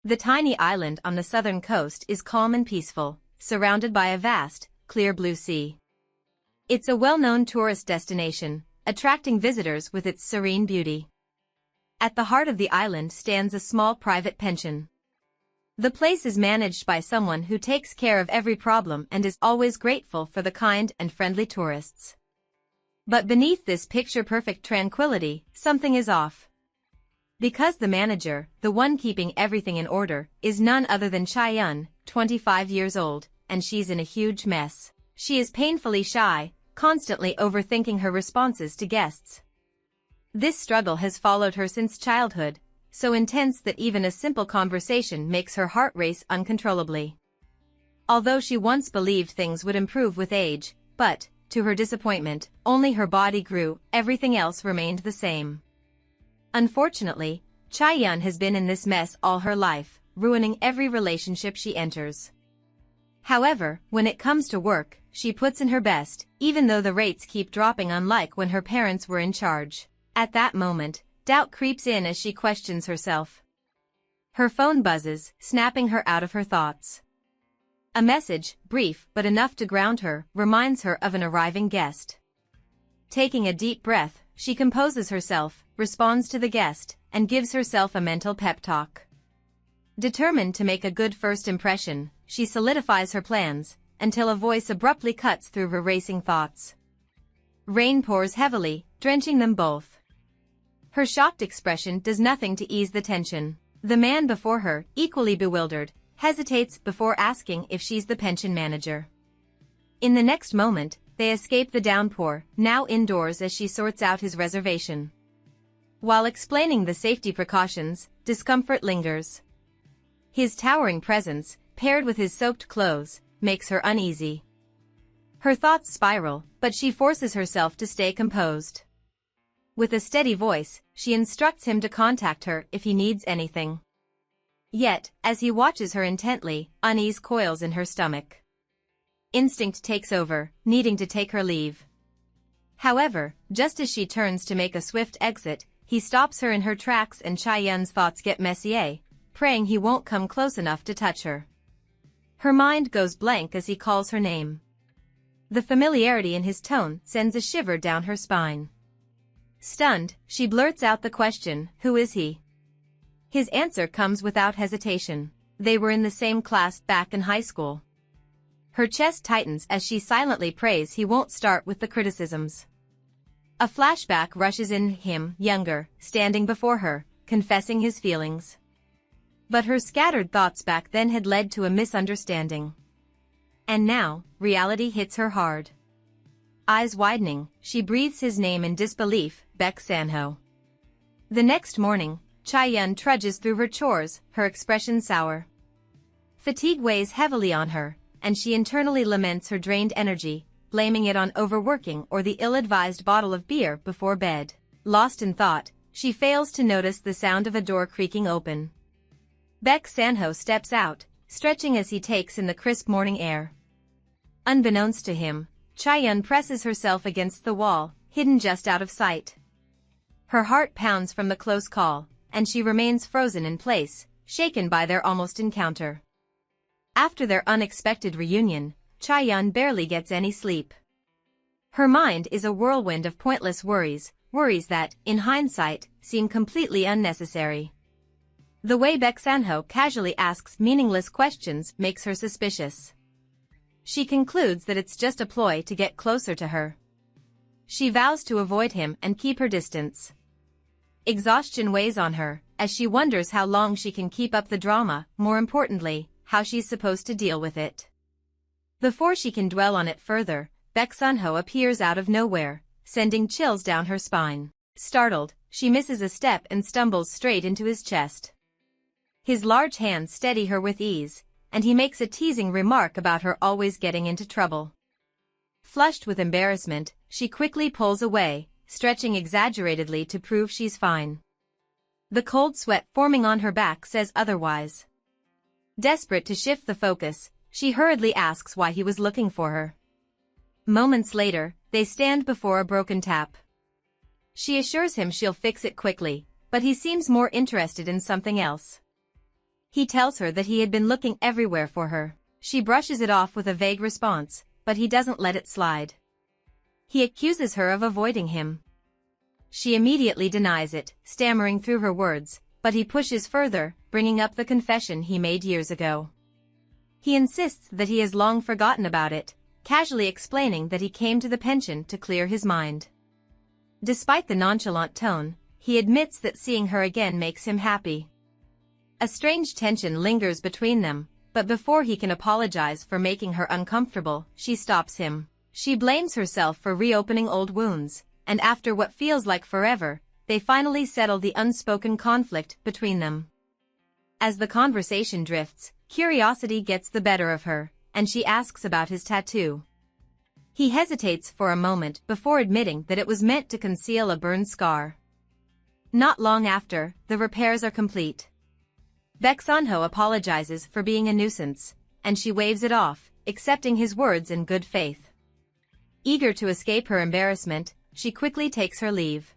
The tiny island on the southern coast is calm and peaceful, surrounded by a vast, clear blue sea. It's a well-known tourist destination, attracting visitors with its serene beauty. At the heart of the island stands a small private pension. The place is managed by someone who takes care of every problem and is always grateful for the kind and friendly tourists. But beneath this picture-perfect tranquility, something is off. Because the manager, the one keeping everything in order, is none other than Chae-yun, 25 years old, and she's in a huge mess. She is painfully shy, constantly overthinking her responses to guests. This struggle has followed her since childhood, so intense that even a simple conversation makes her heart race uncontrollably. Although she once believed things would improve with age, but, to her disappointment, only her body grew, everything else remained the same. Unfortunately, Chae-yun has been in this mess all her life, ruining every relationship she enters. However, when it comes to work, she puts in her best, even though the rates keep dropping unlike when her parents were in charge. At that moment, doubt creeps in as she questions herself. Her phone buzzes, snapping her out of her thoughts. A message, brief but enough to ground her, reminds her of an arriving guest. Taking a deep breath, she composes herself, responds to the guest, and gives herself a mental pep talk. Determined to make a good first impression, she solidifies her plans, until a voice abruptly cuts through her racing thoughts. Rain pours heavily, drenching them both. Her shocked expression does nothing to ease the tension. The man before her, equally bewildered, hesitates before asking if she's the pension manager. In the next moment, they escape the downpour, now indoors as she sorts out his reservation. While explaining the safety precautions, discomfort lingers. His towering presence, paired with his soaked clothes, makes her uneasy. Her thoughts spiral, but she forces herself to stay composed. With a steady voice, she instructs him to contact her if he needs anything. Yet, as he watches her intently, unease coils in her stomach. Instinct takes over, needing to take her leave. However, just as she turns to make a swift exit, he stops her in her tracks and Chae-yun's thoughts get messy, praying he won't come close enough to touch her. Her mind goes blank as he calls her name. The familiarity in his tone sends a shiver down her spine. Stunned, she blurts out the question, "Who is he?" His answer comes without hesitation. They were in the same class back in high school. Her chest tightens as she silently prays he won't start with the criticisms. A flashback rushes in him, younger, standing before her, confessing his feelings. But her scattered thoughts back then had led to a misunderstanding. And now, reality hits her hard. Eyes widening, she breathes his name in disbelief, Baek Sanho. The next morning, Chae-yun trudges through her chores, her expression sour. Fatigue weighs heavily on her, and she internally laments her drained energy, blaming it on overworking or the ill-advised bottle of beer before bed. Lost in thought, she fails to notice the sound of a door creaking open. Baek Sanho steps out, stretching as he takes in the crisp morning air. Unbeknownst to him, Chae-yun presses herself against the wall, hidden just out of sight. Her heart pounds from the close call, and she remains frozen in place, shaken by their almost encounter. After their unexpected reunion, Chae-yun barely gets any sleep. Her mind is a whirlwind of pointless worries, worries that, in hindsight, seem completely unnecessary. The way Baek Sanho casually asks meaningless questions makes her suspicious. She concludes that it's just a ploy to get closer to her. She vows to avoid him and keep her distance. Exhaustion weighs on her, as she wonders how long she can keep up the drama, more importantly, how she's supposed to deal with it. Before she can dwell on it further, Baek Sanho appears out of nowhere, sending chills down her spine. Startled, she misses a step and stumbles straight into his chest. His large hands steady her with ease, and he makes a teasing remark about her always getting into trouble. Flushed with embarrassment, she quickly pulls away, stretching exaggeratedly to prove she's fine. The cold sweat forming on her back says otherwise. Desperate to shift the focus, she hurriedly asks why he was looking for her. Moments later, they stand before a broken tap. She assures him she'll fix it quickly, but he seems more interested in something else. He tells her that he had been looking everywhere for her. She brushes it off with a vague response, but he doesn't let it slide. He accuses her of avoiding him. She immediately denies it, stammering through her words, but he pushes further, bringing up the confession he made years ago. He insists that he has long forgotten about it, casually explaining that he came to the pension to clear his mind. Despite the nonchalant tone, he admits that seeing her again makes him happy. A strange tension lingers between them, but before he can apologize for making her uncomfortable, she stops him. She blames herself for reopening old wounds, and after what feels like forever, they finally settle the unspoken conflict between them. As the conversation drifts, curiosity gets the better of her, and she asks about his tattoo. He hesitates for a moment before admitting that it was meant to conceal a burn scar. Not long after, the repairs are complete. Baek Sun-ho apologizes for being a nuisance, and she waves it off, accepting his words in good faith. Eager to escape her embarrassment, she quickly takes her leave.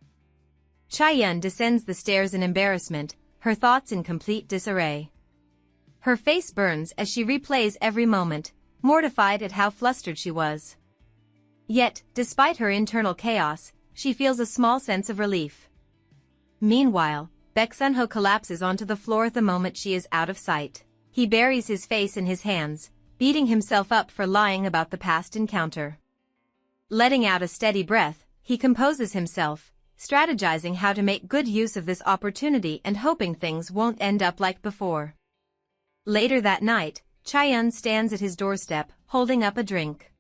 Chae-yun descends the stairs in embarrassment, her thoughts in complete disarray. Her face burns as she replays every moment, mortified at how flustered she was. Yet, despite her internal chaos, she feels a small sense of relief. Meanwhile, Baek Sun-ho collapses onto the floor the moment she is out of sight. He buries his face in his hands, beating himself up for lying about the past encounter. Letting out a steady breath, he composes himself, strategizing how to make good use of this opportunity and hoping things won't end up like before. Later that night, Chae-yun stands at his doorstep, holding up a drink.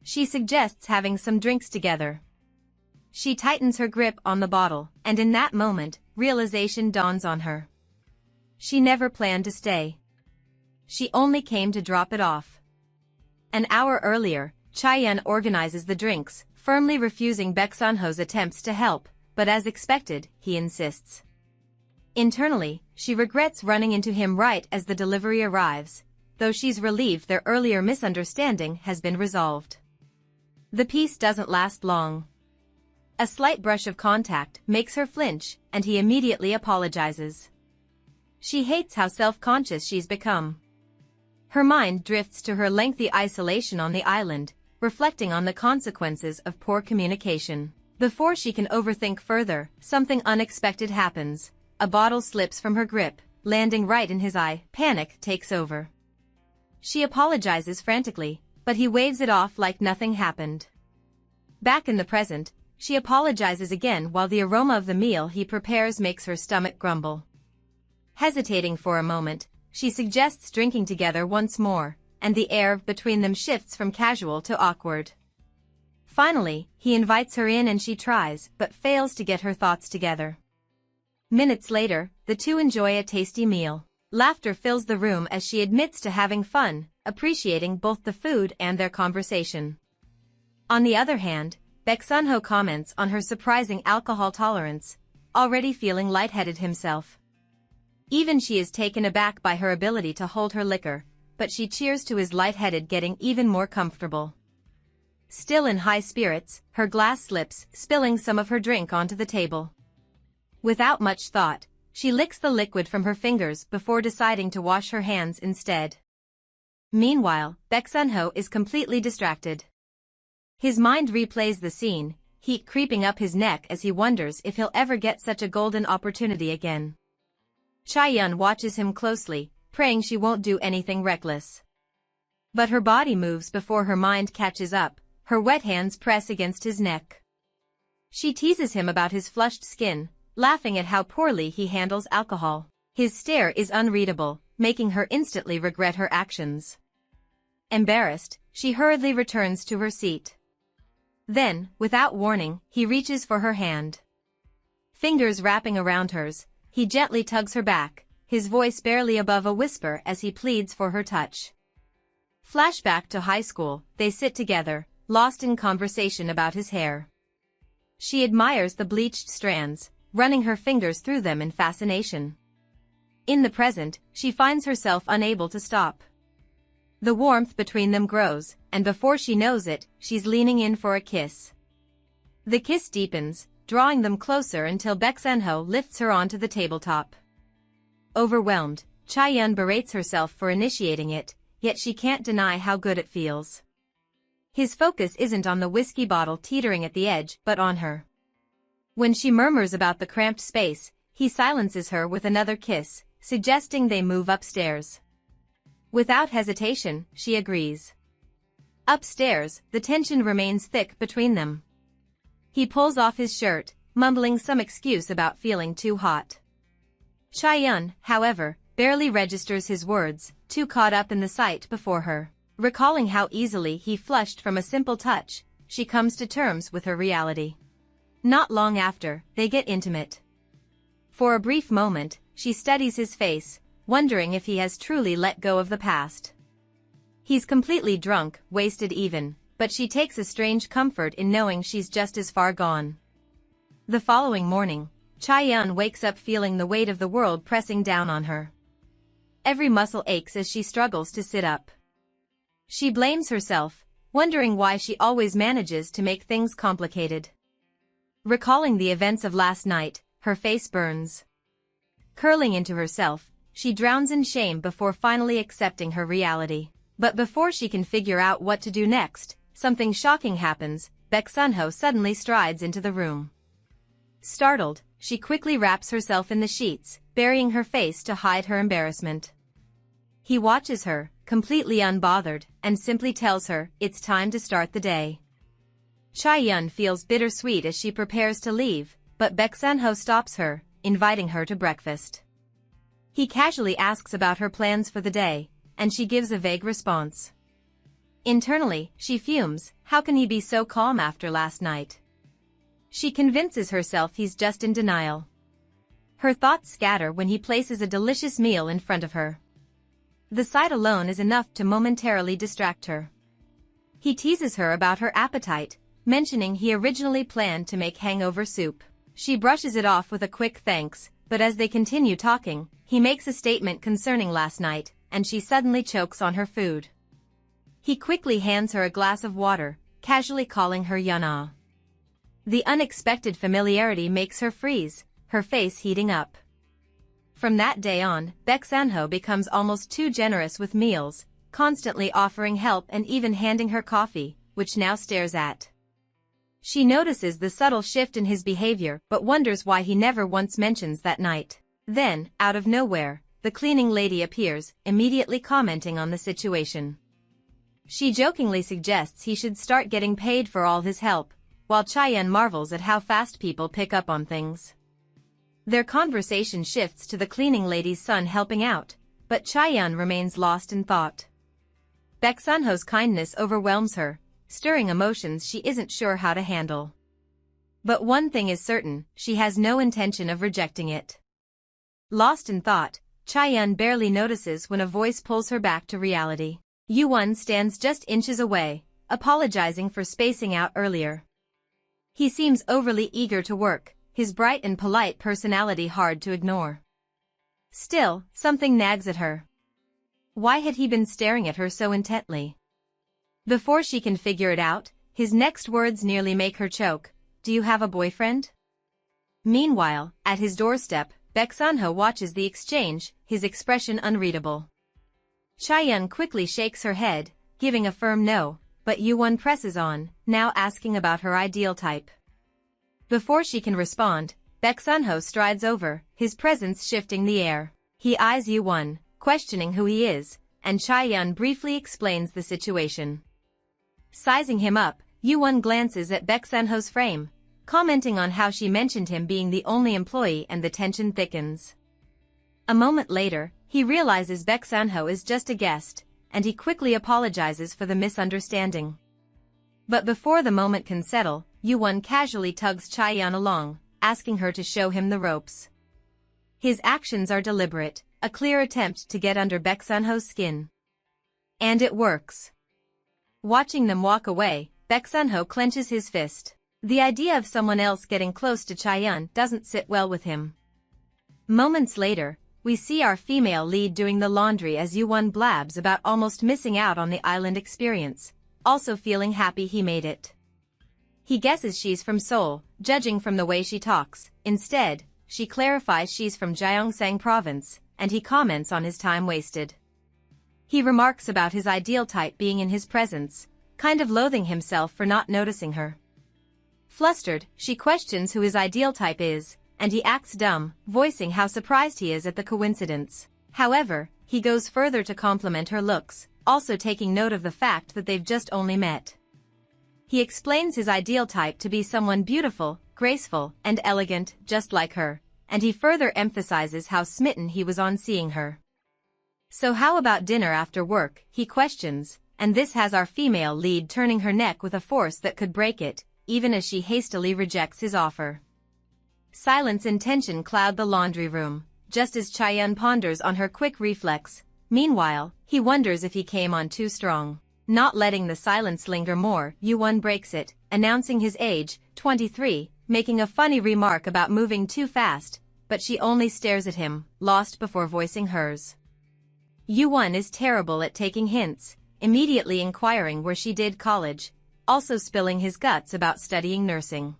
She suggests having some drinks together. She tightens her grip on the bottle, and in that moment, realization dawns on her. She never planned to stay. She only came to drop it off. An hour earlier, Chae-yun organizes the drinks, firmly refusing Baek Sun-ho's attempts to help, but as expected, he insists. Internally, she regrets running into him right as the delivery arrives, though she's relieved their earlier misunderstanding has been resolved. The peace doesn't last long. A slight brush of contact makes her flinch, and he immediately apologizes. She hates how self-conscious she's become. Her mind drifts to her lengthy isolation on the island, reflecting on the consequences of poor communication. Before she can overthink further, something unexpected happens. A bottle slips from her grip, landing right in his eye. Panic takes over. She apologizes frantically, but he waves it off like nothing happened. Back in the present, she apologizes again while the aroma of the meal he prepares makes her stomach grumble. Hesitating for a moment, she suggests drinking together once more, and the air between them shifts from casual to awkward. Finally, he invites her in and she tries, but fails to get her thoughts together. Minutes later, the two enjoy a tasty meal. Laughter fills the room as she admits to having fun, appreciating both the food and their conversation. On the other hand, Baek Sun-ho comments on her surprising alcohol tolerance, already feeling lightheaded himself. Even she is taken aback by her ability to hold her liquor, but she cheers to his lightheaded getting even more comfortable. Still in high spirits, her glass slips, spilling some of her drink onto the table. Without much thought, she licks the liquid from her fingers before deciding to wash her hands instead. Meanwhile, Baek Sun-ho is completely distracted. His mind replays the scene, heat creeping up his neck as he wonders if he'll ever get such a golden opportunity again. Chae-yun watches him closely, praying she won't do anything reckless. But her body moves before her mind catches up, her wet hands press against his neck. She teases him about his flushed skin, laughing at how poorly he handles alcohol. His stare is unreadable, making her instantly regret her actions. Embarrassed, she hurriedly returns to her seat. Then, without warning, he reaches for her hand. Fingers wrapping around hers, he gently tugs her back, his voice barely above a whisper as he pleads for her touch. Flashback to high school, they sit together, lost in conversation about his hair. She admires the bleached strands, running her fingers through them in fascination. In the present, she finds herself unable to stop. The warmth between them grows, and before she knows it, she's leaning in for a kiss. The kiss deepens, drawing them closer until Baek Sun-ho lifts her onto the tabletop. Overwhelmed, Chaeyoung berates herself for initiating it, yet she can't deny how good it feels. His focus isn't on the whiskey bottle teetering at the edge but on her. When she murmurs about the cramped space, he silences her with another kiss, suggesting they move upstairs. Without hesitation, she agrees. Upstairs, the tension remains thick between them. He pulls off his shirt, mumbling some excuse about feeling too hot. Chaeyoung, however, barely registers his words, too caught up in the sight before her. Recalling how easily he flushed from a simple touch, she comes to terms with her reality. Not long after, they get intimate. For a brief moment, she studies his face, wondering if he has truly let go of the past. He's completely drunk, wasted even, but she takes a strange comfort in knowing she's just as far gone. The following morning, Chaeyoung wakes up feeling the weight of the world pressing down on her. Every muscle aches as she struggles to sit up. She blames herself, wondering why she always manages to make things complicated. Recalling the events of last night, her face burns. Curling into herself, she drowns in shame before finally accepting her reality. But before she can figure out what to do next, something shocking happens. Baek Sunho suddenly strides into the room. Startled, she quickly wraps herself in the sheets, burying her face to hide her embarrassment. He watches her, completely unbothered, and simply tells her it's time to start the day. Chaeyoung feels bittersweet as she prepares to leave, but Baek Sunho stops her, inviting her to breakfast. He casually asks about her plans for the day, and she gives a vague response. Internally, she fumes. How can he be so calm after last night? She convinces herself he's just in denial. Her thoughts scatter when he places a delicious meal in front of her. The sight alone is enough to momentarily distract her. He teases her about her appetite, mentioning he originally planned to make hangover soup. She brushes it off with a quick thanks, but as they continue talking, he makes a statement concerning last night, and she suddenly chokes on her food. He quickly hands her a glass of water, casually calling her Yuna. The unexpected familiarity makes her freeze, her face heating up. From that day on, Baek Sunho becomes almost too generous with meals, constantly offering help and even handing her coffee, which now stares at. She notices the subtle shift in his behavior but wonders why he never once mentions that night. Then, out of nowhere, the cleaning lady appears, immediately commenting on the situation. She jokingly suggests he should start getting paid for all his help, while Chaeyoung marvels at how fast people pick up on things. Their conversation shifts to the cleaning lady's son helping out, but Chaeyoung remains lost in thought. Baek Sunho's kindness overwhelms her, stirring emotions she isn't sure how to handle. But one thing is certain, she has no intention of rejecting it. Lost in thought, Chaeyoung barely notices when a voice pulls her back to reality. Yuwon stands just inches away, apologizing for spacing out earlier. He seems overly eager to work, his bright and polite personality hard to ignore. Still, something nags at her. Why had he been staring at her so intently? Before she can figure it out, his next words nearly make her choke. Do you have a boyfriend? Meanwhile, at his doorstep, Baek Sunho watches the exchange, his expression unreadable. Chaeyoung quickly shakes her head, giving a firm no, but Yuwon presses on, now asking about her ideal type. Before she can respond, Baek Sunho strides over, his presence shifting the air. He eyes Yuwon, questioning who he is, and Chaeyoung briefly explains the situation. Sizing him up, Yuwon glances at Baek Sunho's frame, commenting on how she mentioned him being the only employee, and the tension thickens. A moment later, he realizes Baek Sunho is just a guest, and he quickly apologizes for the misunderstanding. But before the moment can settle, Yuwon casually tugs Chaeyoung along, asking her to show him the ropes. His actions are deliberate, a clear attempt to get under Baek Sunho's skin. And it works. Watching them walk away, Baek Sunho clenches his fist. The idea of someone else getting close to Chaeyoung doesn't sit well with him. Moments later, we see our female lead doing the laundry as Yuwon blabs about almost missing out on the island experience, also feeling happy he made it. He guesses she's from Seoul, judging from the way she talks. Instead, she clarifies she's from Gyeongsang province, and he comments on his time wasted. He remarks about his ideal type being in his presence, kind of loathing himself for not noticing her. Flustered, she questions who his ideal type is, and he acts dumb, voicing how surprised he is at the coincidence. However, he goes further to compliment her looks, also taking note of the fact that they've just only met. He explains his ideal type to be someone beautiful, graceful, and elegant, just like her, and he further emphasizes how smitten he was on seeing her. So how about dinner after work, he questions, and this has our female lead turning her neck with a force that could break it, even as she hastily rejects his offer. Silence and tension cloud the laundry room, just as Chaeyoung ponders on her quick reflex. Meanwhile, he wonders if he came on too strong. Not letting the silence linger more, Yoo-won breaks it, announcing his age, 23, making a funny remark about moving too fast, but she only stares at him, lost before voicing hers. Yoo-won is terrible at taking hints, immediately inquiring where she did college, also spilling his guts about studying nursing.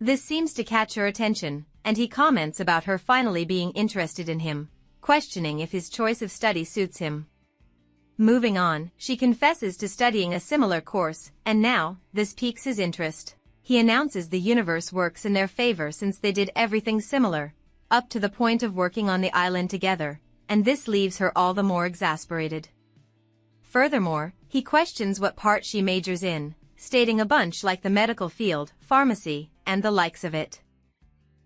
This seems to catch her attention, and he comments about her finally being interested in him, questioning if his choice of study suits him. Moving on, she confesses to studying a similar course, and now, this piques his interest. He announces the universe works in their favor since they did everything similar, up to the point of working on the island together, and this leaves her all the more exasperated. Furthermore, he questions what part she majors in, stating a bunch like the medical field, pharmacy, and the likes of it.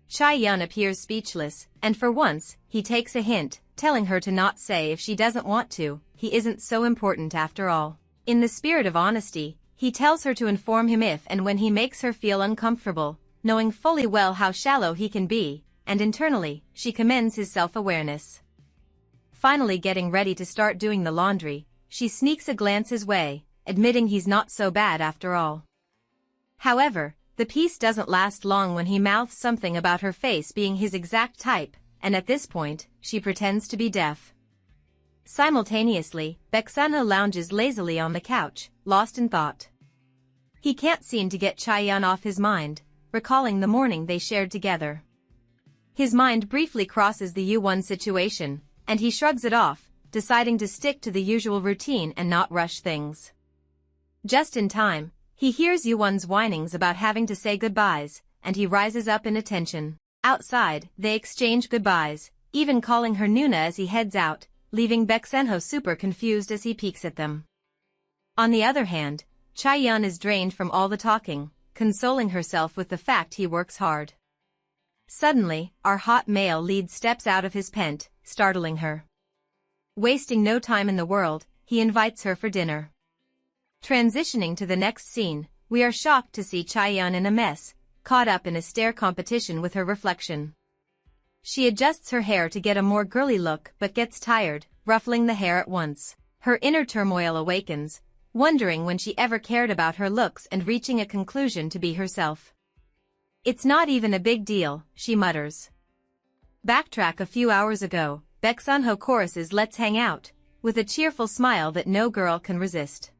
Chaeyoung appears speechless, and for once, he takes a hint, telling her to not say if she doesn't want to. He isn't so important after all. In the spirit of honesty, he tells her to inform him if and when he makes her feel uncomfortable, knowing fully well how shallow he can be, and internally, she commends his self-awareness. Finally getting ready to start doing the laundry, she sneaks a glance his way, admitting he's not so bad after all. However, the peace doesn't last long when he mouths something about her face being his exact type, and at this point, she pretends to be deaf. Simultaneously, Baek-sun-ho lounges lazily on the couch, lost in thought. He can't seem to get Chaeyoung off his mind, recalling the morning they shared together. His mind briefly crosses the Yoo-won situation, and he shrugs it off, deciding to stick to the usual routine and not rush things. Just in time, he hears Yoo-won's whinings about having to say goodbyes, and he rises up in attention. Outside, they exchange goodbyes, even calling her Nuna as he heads out, leaving Baek-sun-ho super confused as he peeks at them. On the other hand, Chaeyoung is drained from all the talking, consoling herself with the fact he works hard. Suddenly, our hot male lead steps out of his pent, startling her. Wasting no time in the world, he invites her for dinner. Transitioning to the next scene, we are shocked to see Chaeyoung in a mess, caught up in a stare competition with her reflection. She adjusts her hair to get a more girly look but gets tired, ruffling the hair at once. Her inner turmoil awakens, wondering when she ever cared about her looks and reaching a conclusion to be herself. "It's not even a big deal," she mutters. Backtrack a few hours ago, Baek-sun-ho choruses "Let's hang out," with a cheerful smile that no girl can resist.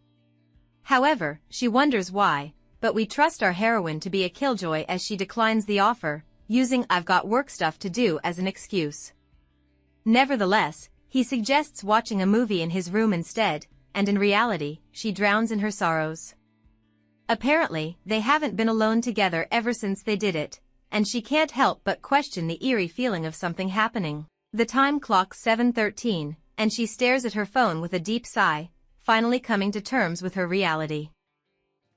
However, she wonders why, but we trust our heroine to be a killjoy as she declines the offer, using "I've got work stuff to do" as an excuse. Nevertheless, he suggests watching a movie in his room instead, and in reality, she drowns in her sorrows. Apparently, they haven't been alone together ever since they did it, and she can't help but question the eerie feeling of something happening. The time clocks 7:13, and she stares at her phone with a deep sigh, finally coming to terms with her reality.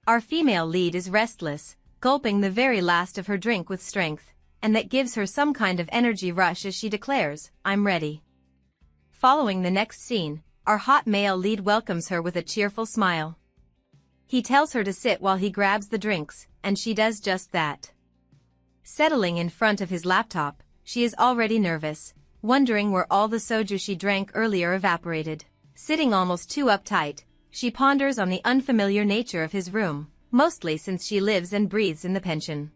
Our female lead is restless, gulping the very last of her drink with strength, and that gives her some kind of energy rush as she declares, "I'm ready." Following the next scene, our hot male lead welcomes her with a cheerful smile. He tells her to sit while he grabs the drinks, and she does just that. Settling in front of his laptop, she is already nervous, wondering where all the soju she drank earlier evaporated. Sitting almost too uptight, she ponders on the unfamiliar nature of his room, mostly since she lives and breathes in the pension.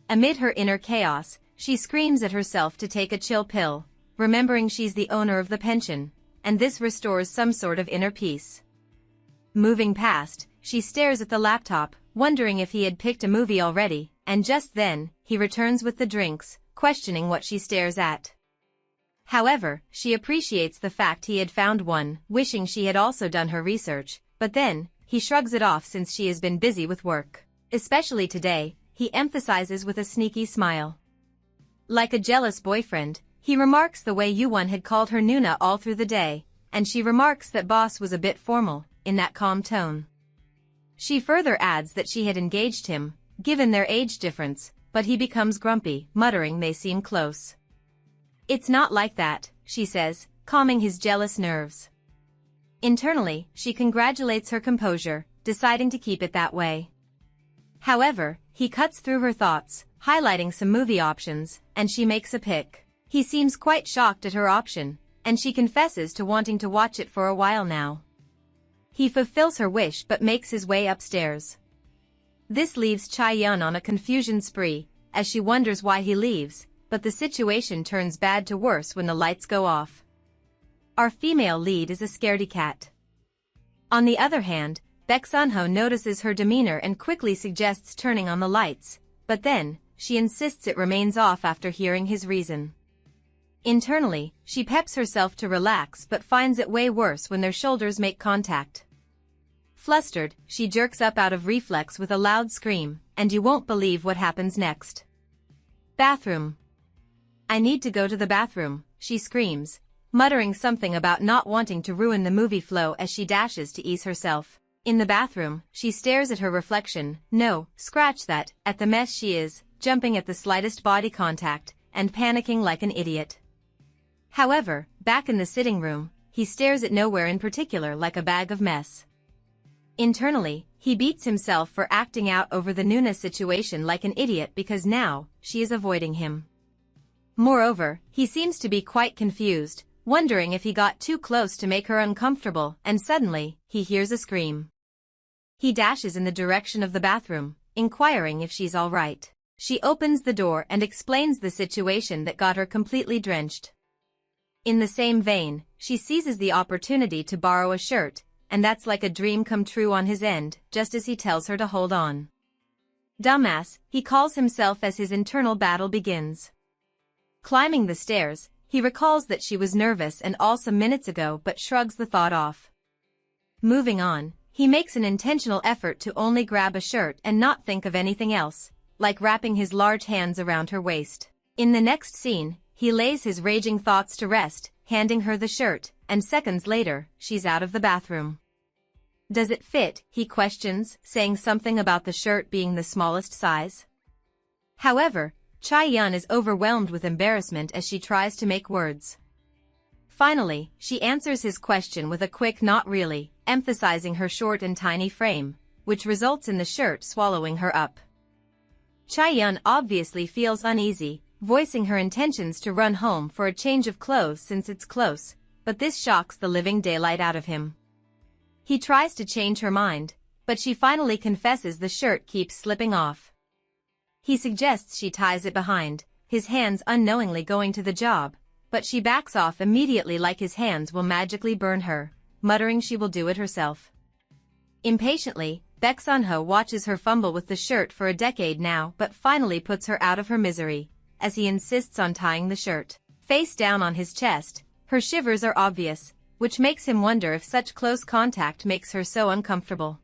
Amid her inner chaos, she screams at herself to take a chill pill, remembering she's the owner of the pension, and this restores some sort of inner peace. Moving past, she stares at the laptop, wondering if he had picked a movie already, and just then, he returns with the drinks, questioning what she stares at. However, she appreciates the fact he had found one, wishing she had also done her research, but then, he shrugs it off since she has been busy with work. Especially today, he emphasizes with a sneaky smile. Like a jealous boyfriend, he remarks the way Yuwon had called her Nuna all through the day, and she remarks that boss was a bit formal, in that calm tone. She further adds that she had engaged him, given their age difference, but he becomes grumpy, muttering they seem close. It's not like that, she says, calming his jealous nerves. Internally, she congratulates her composure, deciding to keep it that way. However, he cuts through her thoughts, highlighting some movie options, and she makes a pick. He seems quite shocked at her option, and she confesses to wanting to watch it for a while now. He fulfills her wish but makes his way upstairs. This leaves Chae-yeon on a confusion spree, as she wonders why he leaves, but the situation turns bad to worse when the lights go off. Our female lead is a scaredy cat. On the other hand, Baek Sun-ho notices her demeanor and quickly suggests turning on the lights, but then, she insists it remains off after hearing his reason. Internally, she peps herself to relax but finds it way worse when their shoulders make contact. Flustered, she jerks up out of reflex with a loud scream, and you won't believe what happens next. Bathroom. I need to go to the bathroom, she screams, muttering something about not wanting to ruin the movie flow as she dashes to ease herself. In the bathroom, she stares at her reflection, no, scratch that, at the mess she is, jumping at the slightest body contact, and panicking like an idiot. However, back in the sitting room, he stares at nowhere in particular like a bag of mess. Internally, he beats himself for acting out over the Nuna situation like an idiot because now, she is avoiding him. Moreover, he seems to be quite confused, wondering if he got too close to make her uncomfortable, and suddenly, he hears a scream. He dashes in the direction of the bathroom, inquiring if she's all right. She opens the door and explains the situation that got her completely drenched. In the same vein, she seizes the opportunity to borrow a shirt, and that's like a dream come true on his end, just as he tells her to hold on. Dumbass, he calls himself as his internal battle begins. Climbing the stairs, he recalls that she was nervous and all some minutes ago but shrugs the thought off. Moving on, he makes an intentional effort to only grab a shirt and not think of anything else, like wrapping his large hands around her waist. In the next scene, he lays his raging thoughts to rest, handing her the shirt, and seconds later, she's out of the bathroom. Does it fit, he questions, saying something about the shirt being the smallest size. However, Chae-yeon is overwhelmed with embarrassment as she tries to make words. Finally, she answers his question with a quick not really, emphasizing her short and tiny frame, which results in the shirt swallowing her up. Chae-yeon obviously feels uneasy, voicing her intentions to run home for a change of clothes since it's close, but this shocks the living daylight out of him. He tries to change her mind, but she finally confesses the shirt keeps slipping off. He suggests she ties it behind, his hands unknowingly going to the job, but she backs off immediately like his hands will magically burn her, muttering she will do it herself. Impatiently, Baek Sun-ho watches her fumble with the shirt for a decade now but finally puts her out of her misery, as he insists on tying the shirt. Face down on his chest, her shivers are obvious, which makes him wonder if such close contact makes her so uncomfortable.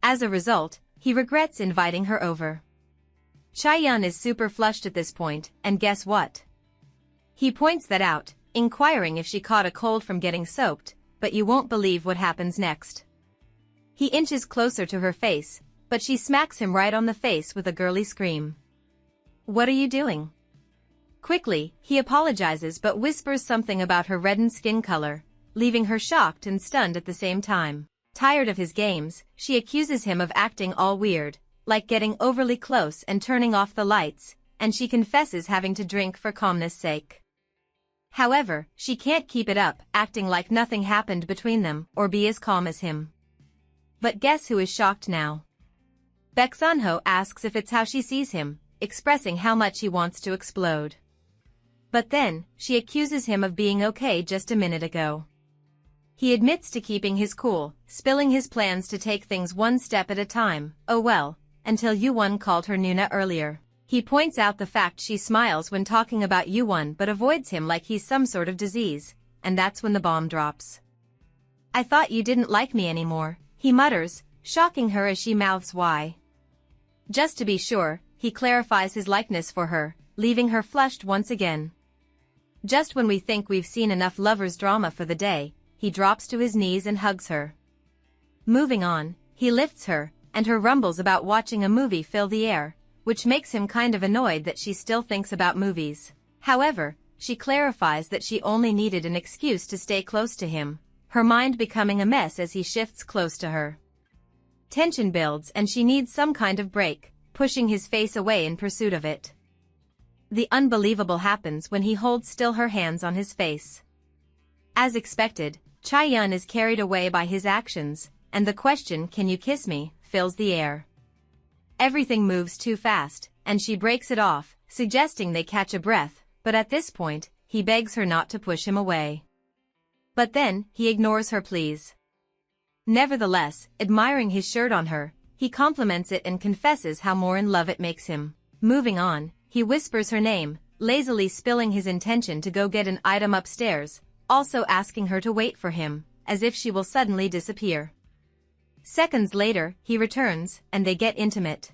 As a result, he regrets inviting her over. Chae-yeon is super flushed at this point, and guess what? He points that out, inquiring if she caught a cold from getting soaked, but you won't believe what happens next. He inches closer to her face, but she smacks him right on the face with a girly scream. What are you doing? Quickly, he apologizes but whispers something about her reddened skin color, leaving her shocked and stunned at the same time. Tired of his games, she accuses him of acting all weird, like getting overly close and turning off the lights, and she confesses having to drink for calmness' sake. However, she can't keep it up, acting like nothing happened between them, or be as calm as him. But guess who is shocked now? Baek Sun-ho asks if it's how she sees him, expressing how much he wants to explode. But then, she accuses him of being okay just a minute ago. He admits to keeping his cool, spilling his plans to take things one step at a time, oh well, until Yuwon called her Nuna earlier. He points out the fact she smiles when talking about Yuwon but avoids him like he's some sort of disease, and that's when the bomb drops. "I thought you didn't like me anymore," he mutters, shocking her as she mouths why. Just to be sure, he clarifies his likeness for her, leaving her flushed once again. Just when we think we've seen enough lovers' drama for the day, he drops to his knees and hugs her. Moving on, he lifts her, and her rumbles about watching a movie fill the air, which makes him kind of annoyed that she still thinks about movies. However, she clarifies that she only needed an excuse to stay close to him, her mind becoming a mess as he shifts close to her. Tension builds and she needs some kind of break, pushing his face away in pursuit of it. The unbelievable happens when he holds still her hands on his face. As expected, Chaeyoung is carried away by his actions, and the question "Can you kiss me?" fills the air. Everything moves too fast, and she breaks it off, suggesting they catch a breath, but at this point, he begs her not to push him away. But then, he ignores her pleas. Nevertheless, admiring his shirt on her, he compliments it and confesses how more in love it makes him. Moving on, he whispers her name, lazily spilling his intention to go get an item upstairs, also asking her to wait for him, as if she will suddenly disappear. Seconds later, he returns, and they get intimate.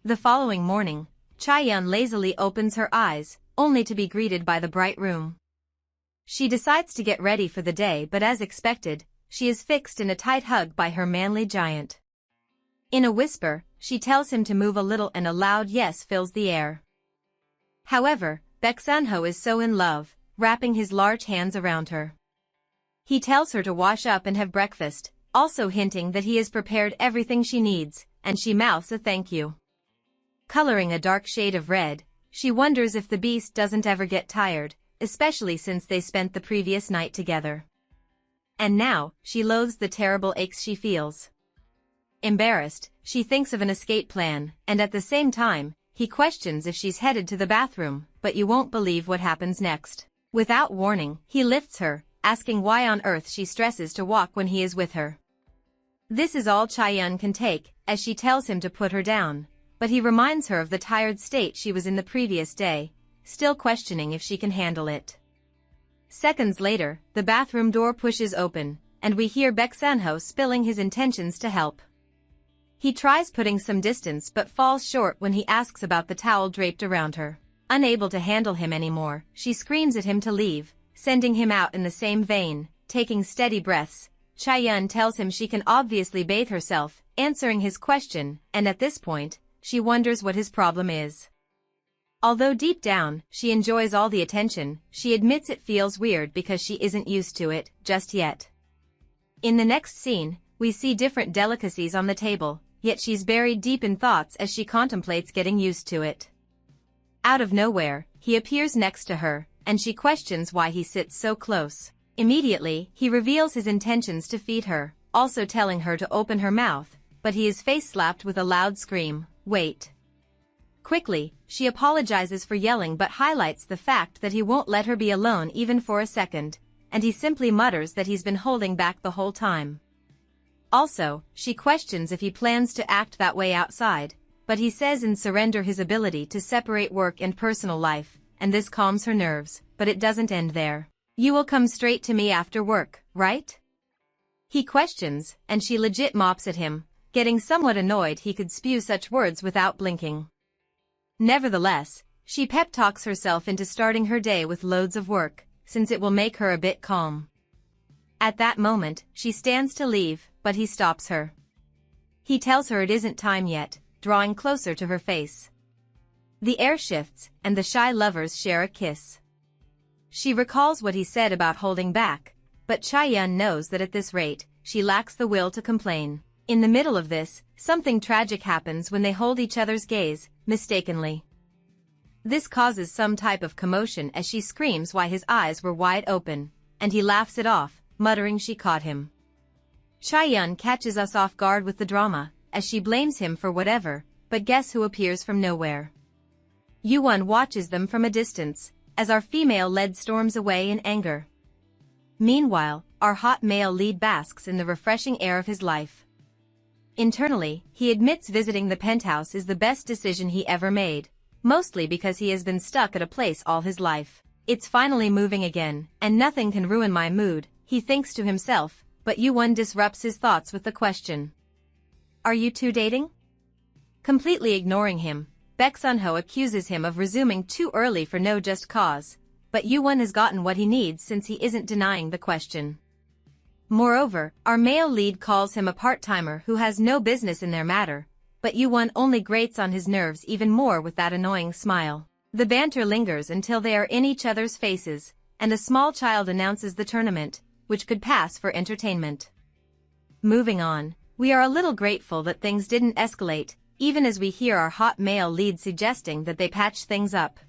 The following morning, Chaeyoung lazily opens her eyes, only to be greeted by the bright room. She decides to get ready for the day but as expected, she is fixed in a tight hug by her manly giant. In a whisper, she tells him to move a little and a loud yes fills the air. However, Baek Sun-ho is so in love, wrapping his large hands around her. He tells her to wash up and have breakfast, also hinting that he has prepared everything she needs, and she mouths a thank you. Coloring a dark shade of red, she wonders if the beast doesn't ever get tired, especially since they spent the previous night together. And now, she loathes the terrible aches she feels. Embarrassed, she thinks of an escape plan, and at the same time, he questions if she's headed to the bathroom, but you won't believe what happens next. Without warning, he lifts her, asking why on earth she stresses to walk when he is with her. This is all Chaeyoung can take, as she tells him to put her down, but he reminds her of the tired state she was in the previous day, still questioning if she can handle it. Seconds later, the bathroom door pushes open, and we hear Baek Sun-ho spilling his intentions to help. He tries putting some distance but falls short when he asks about the towel draped around her. Unable to handle him anymore, she screams at him to leave, sending him out in the same vein. Taking steady breaths, Chaeyoung tells him she can obviously bathe herself, answering his question, and at this point, she wonders what his problem is. Although deep down, she enjoys all the attention, she admits it feels weird because she isn't used to it, just yet. In the next scene, we see different delicacies on the table, yet she's buried deep in thoughts as she contemplates getting used to it. Out of nowhere, he appears next to her, and she questions why he sits so close. Immediately, he reveals his intentions to feed her, also telling her to open her mouth, but he is face-slapped with a loud scream, "Wait." Quickly, she apologizes for yelling but highlights the fact that he won't let her be alone even for a second, and he simply mutters that he's been holding back the whole time. Also, she questions if he plans to act that way outside, but he says and surrender his ability to separate work and personal life, and this calms her nerves, but it doesn't end there. "You will come straight to me after work, right?" He questions, and she legit mops at him, getting somewhat annoyed he could spew such words without blinking. Nevertheless, she pep talks herself into starting her day with loads of work, since it will make her a bit calm. At that moment, she stands to leave, but he stops her. He tells her it isn't time yet, drawing closer to her face. The air shifts, and the shy lovers share a kiss. She recalls what he said about holding back, but Chaeyoung knows that at this rate, she lacks the will to complain. In the middle of this, something tragic happens when they hold each other's gaze, mistakenly. This causes some type of commotion as she screams why his eyes were wide open, and he laughs it off, muttering she caught him. Chaeyoung catches us off guard with the drama, as she blames him for whatever, but guess who appears from nowhere? Yuwon watches them from a distance, as our female lead storms away in anger. Meanwhile, our hot male lead basks in the refreshing air of his life. Internally, he admits visiting the penthouse is the best decision he ever made, mostly because he has been stuck at a place all his life. It's finally moving again, and nothing can ruin my mood, he thinks to himself, but Yoo-won disrupts his thoughts with the question. Are you two dating? Completely ignoring him, Baek Sun-ho accuses him of resuming too early for no just cause, but Yoo-won has gotten what he needs since he isn't denying the question. Moreover, our male lead calls him a part-timer who has no business in their matter, but Yoo-won only grates on his nerves even more with that annoying smile. The banter lingers until they are in each other's faces, and a small child announces the tournament, which could pass for entertainment. Moving on, we are a little grateful that things didn't escalate, even as we hear our hot male lead suggesting that they patch things up.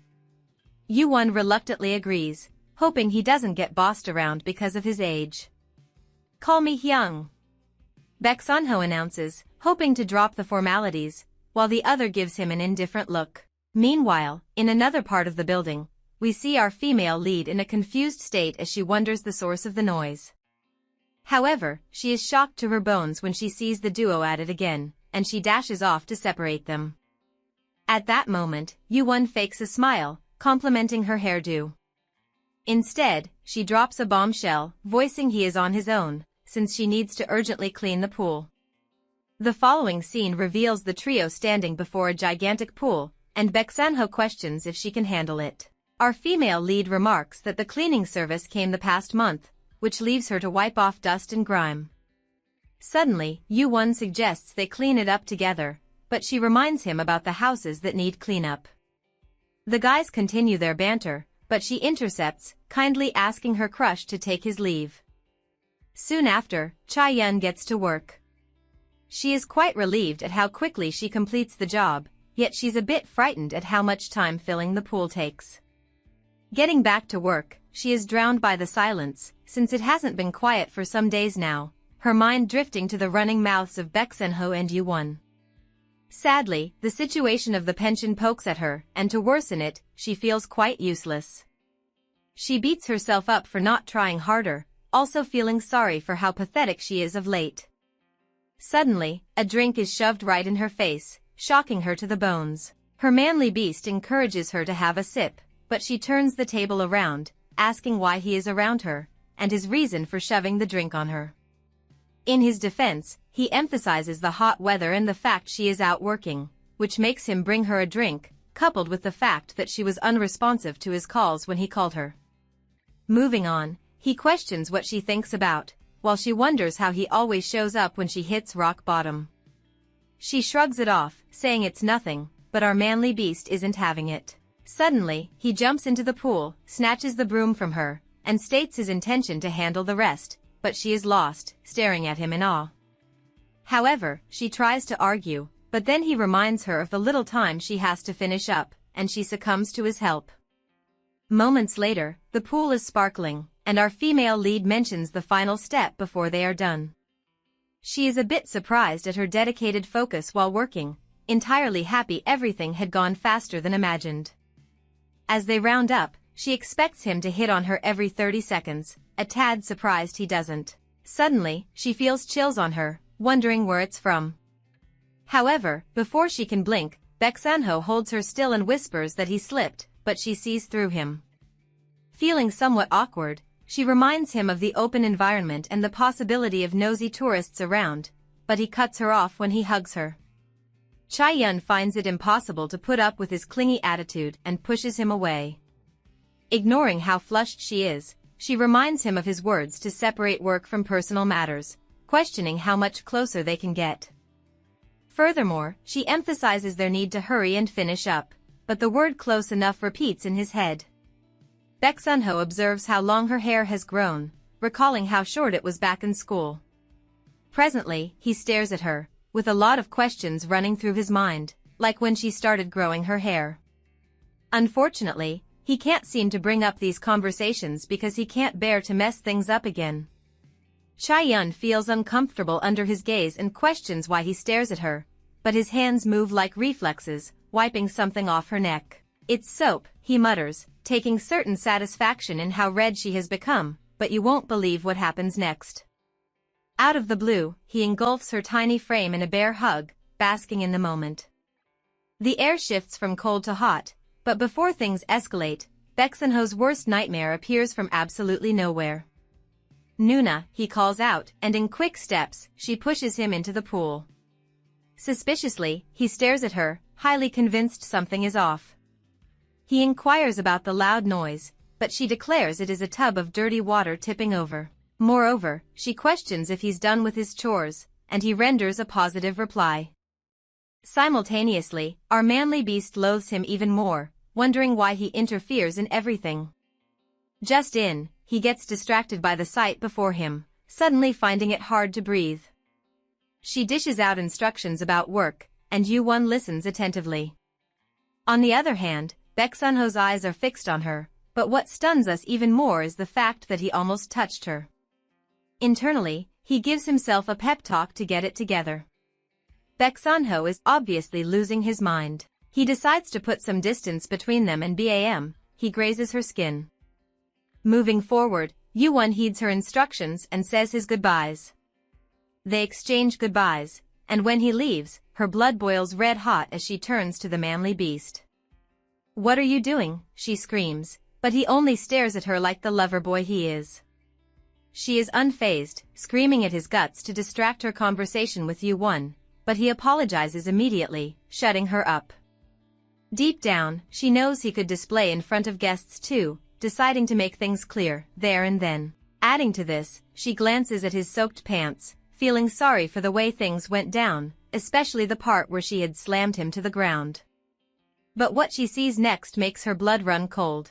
Yoo-won reluctantly agrees, hoping he doesn't get bossed around because of his age. Call me Hyung, Baek Sun-ho announces, hoping to drop the formalities, while the other gives him an indifferent look. Meanwhile, in another part of the building, we see our female lead in a confused state as she wonders the source of the noise. However, she is shocked to her bones when she sees the duo at it again, and she dashes off to separate them. At that moment, Yoo-won fakes a smile, complimenting her hairdo. Instead, she drops a bombshell, voicing he is on his own, since she needs to urgently clean the pool. The following scene reveals the trio standing before a gigantic pool, and Baek Sun-ho questions if she can handle it. Our female lead remarks that the cleaning service came the past month, which leaves her to wipe off dust and grime. Suddenly, Yoo-won suggests they clean it up together, but she reminds him about the houses that need cleanup. The guys continue their banter, but she intercepts, kindly asking her crush to take his leave. Soon after, Chae-yun gets to work. She is quite relieved at how quickly she completes the job, yet she's a bit frightened at how much time filling the pool takes. Getting back to work, she is drowned by the silence, since it hasn't been quiet for some days now, her mind drifting to the running mouths of Baek Sun-ho and Yoo-won. Sadly, the situation of the pension pokes at her, and to worsen it, she feels quite useless. She beats herself up for not trying harder, also feeling sorry for how pathetic she is of late. Suddenly, a drink is shoved right in her face, shocking her to the bones. Her manly beast encourages her to have a sip, but she turns the table around, asking why he is around her, and his reason for shoving the drink on her. In his defense, he emphasizes the hot weather and the fact she is out working, which makes him bring her a drink, coupled with the fact that she was unresponsive to his calls when he called her. Moving on, he questions what she thinks about, while she wonders how he always shows up when she hits rock bottom. She shrugs it off, saying it's nothing, but our manly beast isn't having it. Suddenly, he jumps into the pool, snatches the broom from her, and states his intention to handle the rest, but she is lost, staring at him in awe. However, she tries to argue, but then he reminds her of the little time she has to finish up, and she succumbs to his help. Moments later, the pool is sparkling, and our female lead mentions the final step before they are done. She is a bit surprised at her dedicated focus while working, entirely happy everything had gone faster than imagined. As they round up, she expects him to hit on her every 30 seconds, a tad surprised he doesn't. Suddenly, she feels chills on her, wondering where it's from. However, before she can blink, Baek Sun-ho holds her still and whispers that he slipped, but she sees through him. Feeling somewhat awkward, she reminds him of the open environment and the possibility of nosy tourists around, but he cuts her off when he hugs her. Chae-yun finds it impossible to put up with his clingy attitude and pushes him away. Ignoring how flushed she is, she reminds him of his words to separate work from personal matters, questioning how much closer they can get. Furthermore, she emphasizes their need to hurry and finish up, but the word close enough repeats in his head. Baek Sun-ho observes how long her hair has grown, recalling how short it was back in school. Presently, he stares at her, with a lot of questions running through his mind, like when she started growing her hair. Unfortunately, he can't seem to bring up these conversations because he can't bear to mess things up again. Chae-yun feels uncomfortable under his gaze and questions why he stares at her, but his hands move like reflexes, wiping something off her neck. It's soap, he mutters, taking certain satisfaction in how red she has become, but you won't believe what happens next. Out of the blue, he engulfs her tiny frame in a bear hug, basking in the moment. The air shifts from cold to hot, but before things escalate, Baek Sun-ho's worst nightmare appears from absolutely nowhere. "Nuna," he calls out, and in quick steps, she pushes him into the pool. Suspiciously, he stares at her, highly convinced something is off. He inquires about the loud noise, but she declares it is a tub of dirty water tipping over. Moreover, she questions if he's done with his chores, and he renders a positive reply. Simultaneously, our manly beast loathes him even more, wondering why he interferes in everything. Just in, he gets distracted by the sight before him, suddenly finding it hard to breathe. She dishes out instructions about work, and Yoo-won listens attentively. On the other hand, Baek Sun-ho's eyes are fixed on her, but what stuns us even more is the fact that he almost touched her. Internally, he gives himself a pep talk to get it together. Baek Sun-ho is obviously losing his mind. He decides to put some distance between them and bam, he grazes her skin. Moving forward, Yoo-won heeds her instructions and says his goodbyes. They exchange goodbyes, and when he leaves, her blood boils red hot as she turns to the manly beast. "What are you doing?" she screams, but he only stares at her like the lover boy he is. She is unfazed, screaming at his guts to distract her conversation with Yoo-won, but he apologizes immediately, shutting her up. Deep down, she knows he could display in front of guests too, deciding to make things clear, there and then. Adding to this, she glances at his soaked pants, feeling sorry for the way things went down, especially the part where she had slammed him to the ground. But what she sees next makes her blood run cold.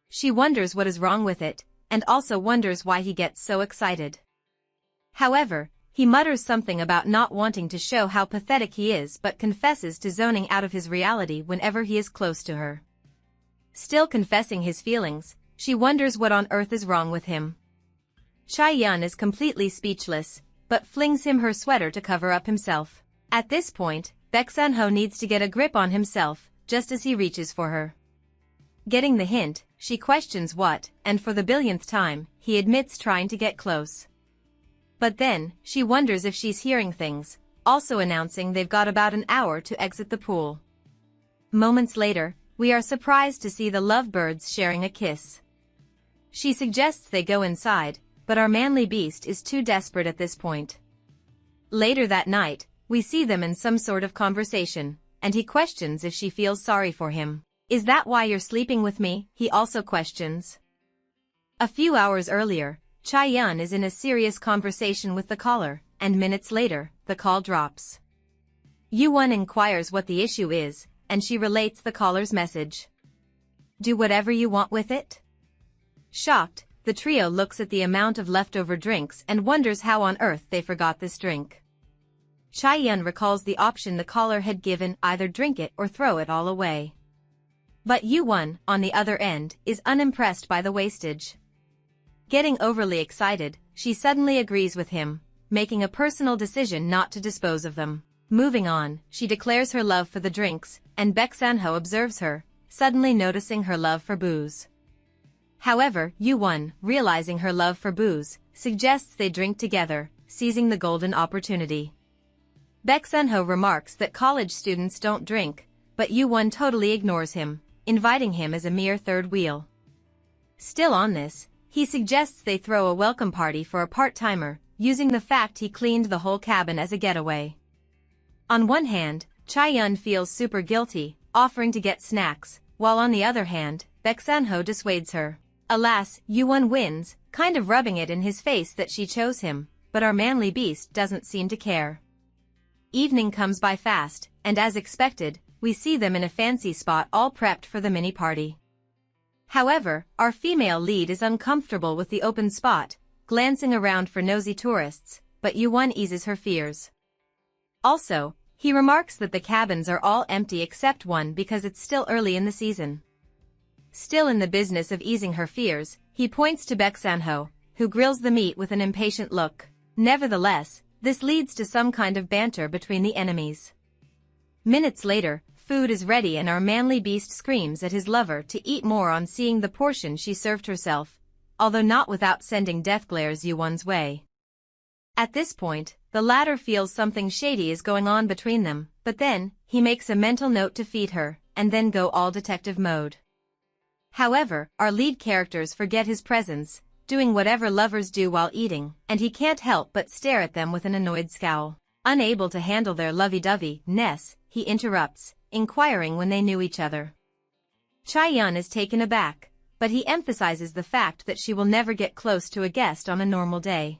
She wonders what is wrong with it, and also wonders why he gets so excited. However, he mutters something about not wanting to show how pathetic he is but confesses to zoning out of his reality whenever he is close to her. Still confessing his feelings, she wonders what on earth is wrong with him. Chae-yun is completely speechless, but flings him her sweater to cover up himself. At this point, Baek Sun-ho needs to get a grip on himself, just as he reaches for her. Getting the hint, she questions what, and for the billionth time, he admits trying to get close. But then, she wonders if she's hearing things, also announcing they've got about an hour to exit the pool. Moments later, we are surprised to see the lovebirds sharing a kiss. She suggests they go inside, but our manly beast is too desperate at this point. Later that night, we see them in some sort of conversation, and he questions if she feels sorry for him. "Is that why you're sleeping with me?" he also questions. A few hours earlier, Chae-yun is in a serious conversation with the caller, and minutes later, the call drops. Yoo-won inquires what the issue is, and she relates the caller's message. "Do whatever you want with it?" Shocked, the trio looks at the amount of leftover drinks and wonders how on earth they forgot this drink. Chae-yun recalls the option the caller had given, either drink it or throw it all away. But Yoo-won, on the other end, is unimpressed by the wastage. Getting overly excited, she suddenly agrees with him, making a personal decision not to dispose of them. Moving on, she declares her love for the drinks, and Baek Sun-ho observes her, suddenly noticing her love for booze. However, Yoo-won, realizing her love for booze, suggests they drink together, seizing the golden opportunity. Baek Sun-ho remarks that college students don't drink, but Yoo-won totally ignores him, inviting him as a mere third wheel. Still on this, he suggests they throw a welcome party for a part-timer, using the fact he cleaned the whole cabin as a getaway. On one hand, Chae-yun feels super guilty, offering to get snacks, while on the other hand, Baek Sun-ho dissuades her. Alas, Yoo-won wins, kind of rubbing it in his face that she chose him, but our manly beast doesn't seem to care. Evening comes by fast, and as expected, we see them in a fancy spot all prepped for the mini-party. However, our female lead is uncomfortable with the open spot, glancing around for nosy tourists, but Yoo-won eases her fears. Also, he remarks that the cabins are all empty except one because it's still early in the season. Still in the business of easing her fears, he points to Baek Sun-ho, who grills the meat with an impatient look. Nevertheless, this leads to some kind of banter between the enemies. Minutes later, food is ready and our manly beast screams at his lover to eat more on seeing the portion she served herself, although not without sending death glares Yoo-won's way. At this point, the latter feels something shady is going on between them, but then, he makes a mental note to feed her, and then go all detective mode. However, our lead characters forget his presence, doing whatever lovers do while eating, and he can't help but stare at them with an annoyed scowl. Unable to handle their lovey-dovey-ness, he interrupts, inquiring when they knew each other. Chae-yun is taken aback, but he emphasizes the fact that she will never get close to a guest on a normal day.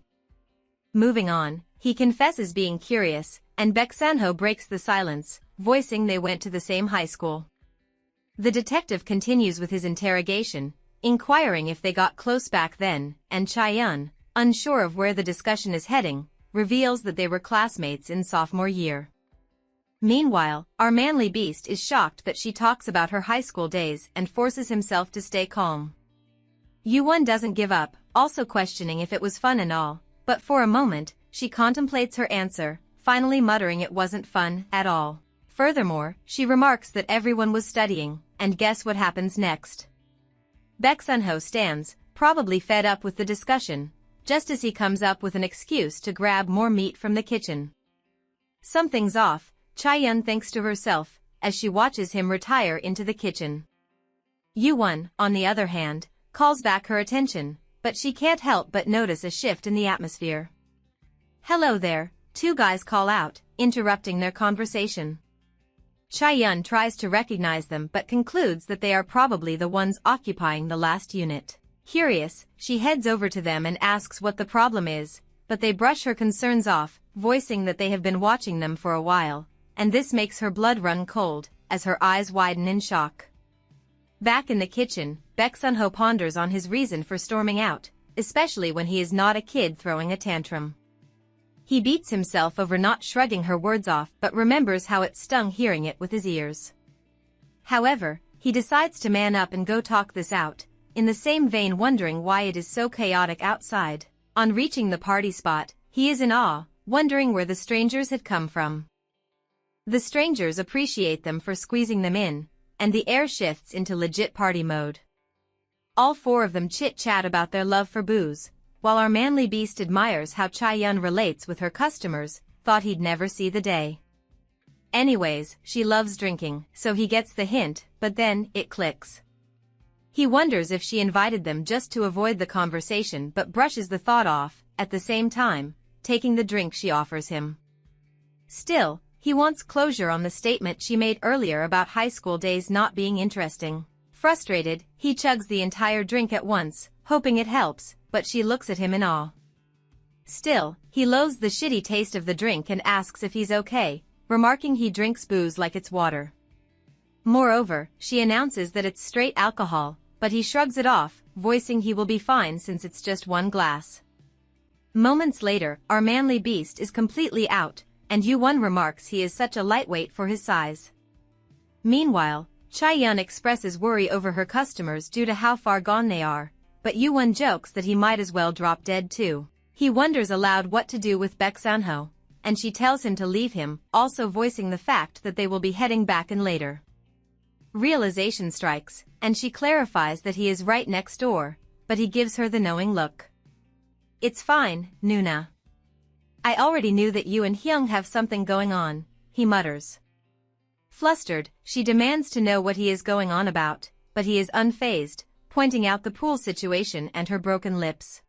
Moving on, he confesses being curious, and Baek Sanho breaks the silence, voicing they went to the same high school. The detective continues with his interrogation, inquiring if they got close back then, and Chae-yun, unsure of where the discussion is heading, reveals that they were classmates in sophomore year. Meanwhile, our manly beast is shocked that she talks about her high school days and forces himself to stay calm. Yoo-won doesn't give up, also questioning if it was fun and all, but for a moment, she contemplates her answer, finally muttering it wasn't fun at all. Furthermore, she remarks that everyone was studying, and guess what happens next? Baek Sanho stands, probably fed up with the discussion, just as he comes up with an excuse to grab more meat from the kitchen. Something's off, Chae-yun thinks to herself, as she watches him retire into the kitchen. Yoo-won, on the other hand, calls back her attention, but she can't help but notice a shift in the atmosphere. "Hello there," two guys call out, interrupting their conversation. Chae-yun tries to recognize them but concludes that they are probably the ones occupying the last unit. Curious, she heads over to them and asks what the problem is, but they brush her concerns off, voicing that they have been watching them for a while, and this makes her blood run cold, as her eyes widen in shock. Back in the kitchen, Baek Sanho ponders on his reason for storming out, especially when he is not a kid throwing a tantrum. He beats himself over not shrugging her words off but remembers how it stung hearing it with his ears. However, he decides to man up and go talk this out, in the same vein wondering why it is so chaotic outside. On reaching the party spot, he is in awe, wondering where the strangers had come from. The strangers appreciate them for squeezing them in, and the air shifts into legit party mode. All four of them chit-chat about their love for booze, while our manly beast admires how Chae-yun relates with her customers, thought he'd never see the day. Anyways, she loves drinking, so he gets the hint, but then, it clicks. He wonders if she invited them just to avoid the conversation but brushes the thought off, at the same time, taking the drink she offers him. Still, he wants closure on the statement she made earlier about high school days not being interesting. Frustrated, he chugs the entire drink at once, hoping it helps, but she looks at him in awe. Still, he loathes the shitty taste of the drink and asks if he's okay, remarking he drinks booze like it's water. Moreover, she announces that it's straight alcohol, but he shrugs it off, voicing he will be fine since it's just one glass. Moments later, our manly beast is completely out, and Yoo-won remarks he is such a lightweight for his size. Meanwhile, Chae-yun expresses worry over her customers due to how far gone they are, but Yoo-won jokes that he might as well drop dead too. He wonders aloud what to do with Baek Sanho, and she tells him to leave him, also voicing the fact that they will be heading back in later. Realization strikes, and she clarifies that he is right next door, but he gives her the knowing look. "It's fine, Nuna. I already knew that you and Hyung have something going on," he mutters. Flustered, she demands to know what he is going on about, but he is unfazed, pointing out the pool situation and her broken lips.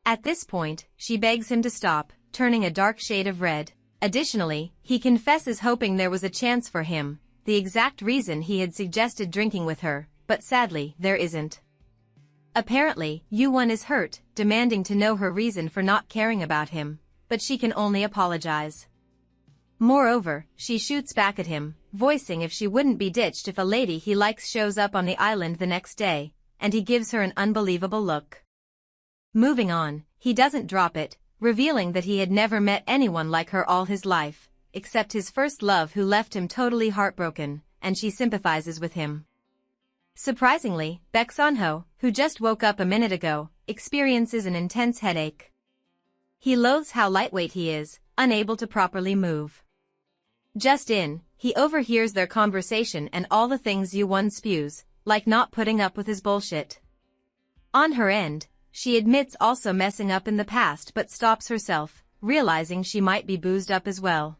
At this point, she begs him to stop, turning a dark shade of red. Additionally, he confesses hoping there was a chance for him, the exact reason he had suggested drinking with her, but sadly, there isn't. Apparently, Yoo-won is hurt, demanding to know her reason for not caring about him, but she can only apologize. Moreover, she shoots back at him, voicing if she wouldn't be ditched if a lady he likes shows up on the island the next day, and he gives her an unbelievable look. Moving on, he doesn't drop it, revealing that he had never met anyone like her all his life, except his first love who left him totally heartbroken, and she sympathizes with him. Surprisingly, Baek Sanho, who just woke up a minute ago, experiences an intense headache. He loathes how lightweight he is, unable to properly move. Just in, he overhears their conversation and all the things Yoo-won spews, like not putting up with his bullshit. On her end, she admits also messing up in the past but stops herself, realizing she might be boozed up as well.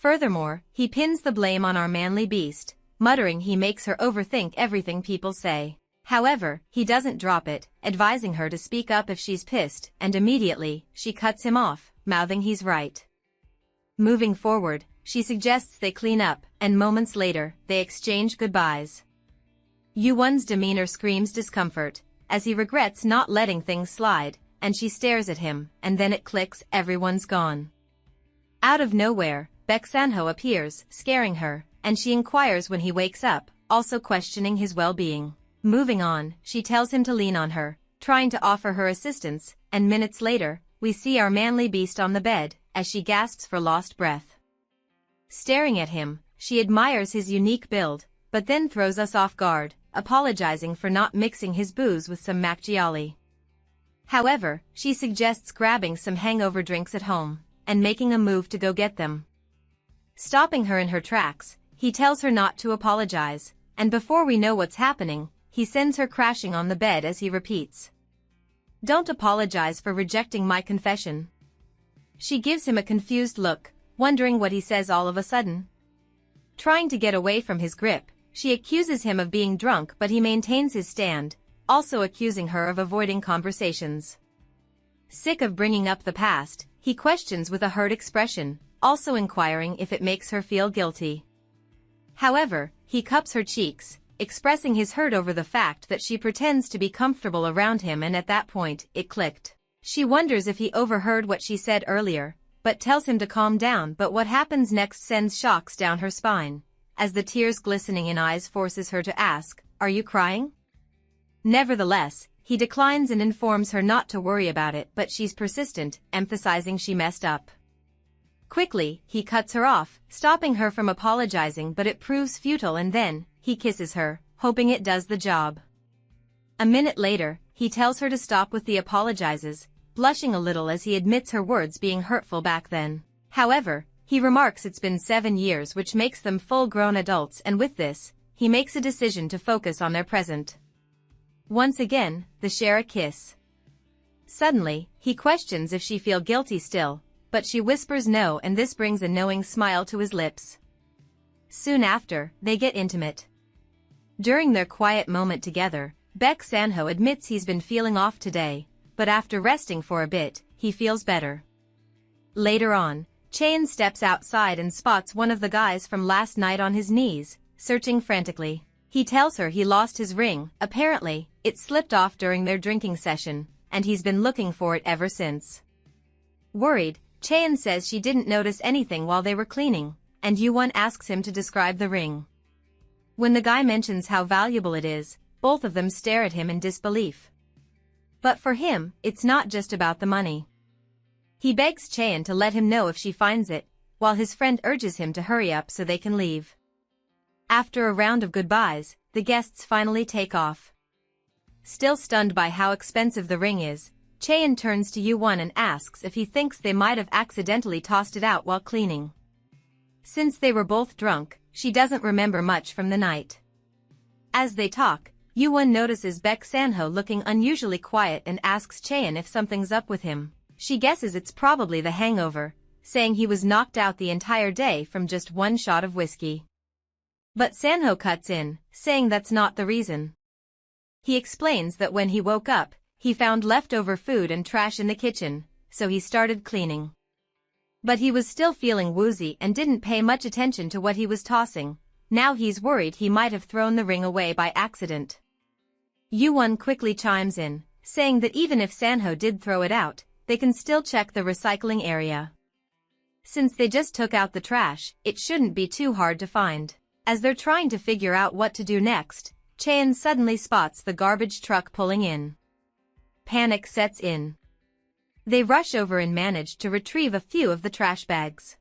Furthermore, he pins the blame on our manly beast, muttering he makes her overthink everything people say. However, he doesn't drop it, advising her to speak up if she's pissed, and immediately, she cuts him off, mouthing he's right. Moving forward, she suggests they clean up, and moments later, they exchange goodbyes. Yoo-won's demeanor screams discomfort, as he regrets not letting things slide, and she stares at him, and then it clicks, everyone's gone. Out of nowhere, Baek Sanho appears, scaring her, and she inquires when he wakes up, also questioning his well-being. Moving on, she tells him to lean on her, trying to offer her assistance, and minutes later, we see our manly beast on the bed, as she gasps for lost breath. Staring at him, she admires his unique build, but then throws us off guard, apologizing for not mixing his booze with some makgeolli. However, she suggests grabbing some hangover drinks at home, and making a move to go get them. Stopping her in her tracks, he tells her not to apologize, and before we know what's happening, he sends her crashing on the bed as he repeats, "Don't apologize for rejecting my confession." She gives him a confused look, wondering what he says all of a sudden. Trying to get away from his grip, she accuses him of being drunk, but he maintains his stand, also accusing her of avoiding conversations. Sick of bringing up the past, he questions with a hurt expression, also inquiring if it makes her feel guilty. However, he cups her cheeks, expressing his hurt over the fact that she pretends to be comfortable around him, and at that point, it clicked. She wonders if he overheard what she said earlier, but tells him to calm down, but what happens next sends shocks down her spine, as the tears glistening in eyes forces her to ask, "Are you crying?" Nevertheless, he declines and informs her not to worry about it, but she's persistent, emphasizing she messed up. Quickly, he cuts her off, stopping her from apologizing, but it proves futile, and then, he kisses her, hoping it does the job. A minute later, he tells her to stop with the apologizes, blushing a little as he admits her words being hurtful back then. However, he remarks it's been 7 years, which makes them full-grown adults, and with this, he makes a decision to focus on their present. Once again, they share a kiss. Suddenly, he questions if she feels guilty still, but she whispers no, and this brings a knowing smile to his lips. Soon after, they get intimate. During their quiet moment together, Baek Sanho admits he's been feeling off today, but after resting for a bit, he feels better. Later on, Chaein steps outside and spots one of the guys from last night on his knees, searching frantically. He tells her he lost his ring, apparently, it slipped off during their drinking session, and he's been looking for it ever since. Worried, Chaein says she didn't notice anything while they were cleaning, and Yoo-won asks him to describe the ring. When the guy mentions how valuable it is, both of them stare at him in disbelief. But for him, it's not just about the money. He begs Chaein to let him know if she finds it, while his friend urges him to hurry up so they can leave. After a round of goodbyes, the guests finally take off. Still stunned by how expensive the ring is, Chaein turns to Yoo-won and asks if he thinks they might have accidentally tossed it out while cleaning. Since they were both drunk, she doesn't remember much from the night. As they talk, Yoo-won notices Baek Sanho looking unusually quiet and asks Chaein if something's up with him. She guesses it's probably the hangover, saying he was knocked out the entire day from just one shot of whiskey. But Sanho cuts in, saying that's not the reason. He explains that when he woke up, he found leftover food and trash in the kitchen, so he started cleaning. But he was still feeling woozy and didn't pay much attention to what he was tossing. Now he's worried he might have thrown the ring away by accident. Yoo-won quickly chimes in, saying that even if Sanho did throw it out, they can still check the recycling area. Since they just took out the trash, it shouldn't be too hard to find. As they're trying to figure out what to do next, Chaein suddenly spots the garbage truck pulling in. Panic sets in. They rush over and manage to retrieve a few of the trash bags.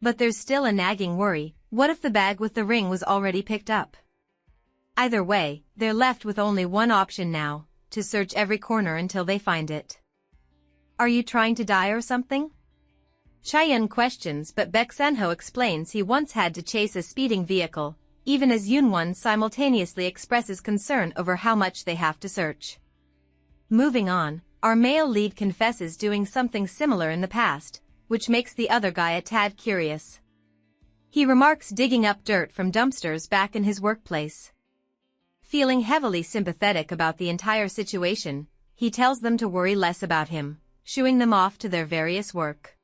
But there's still a nagging worry, what if the bag with the ring was already picked up? Either way, they're left with only one option now, to search every corner until they find it. Are you trying to die or something? Chaein questions, but Baek Sanho explains he once had to chase a speeding vehicle, even as Yoo-won simultaneously expresses concern over how much they have to search. Moving on, our male lead confesses doing something similar in the past, which makes the other guy a tad curious. He remarks digging up dirt from dumpsters back in his workplace. Feeling heavily sympathetic about the entire situation, he tells them to worry less about him, shooing them off to their various work.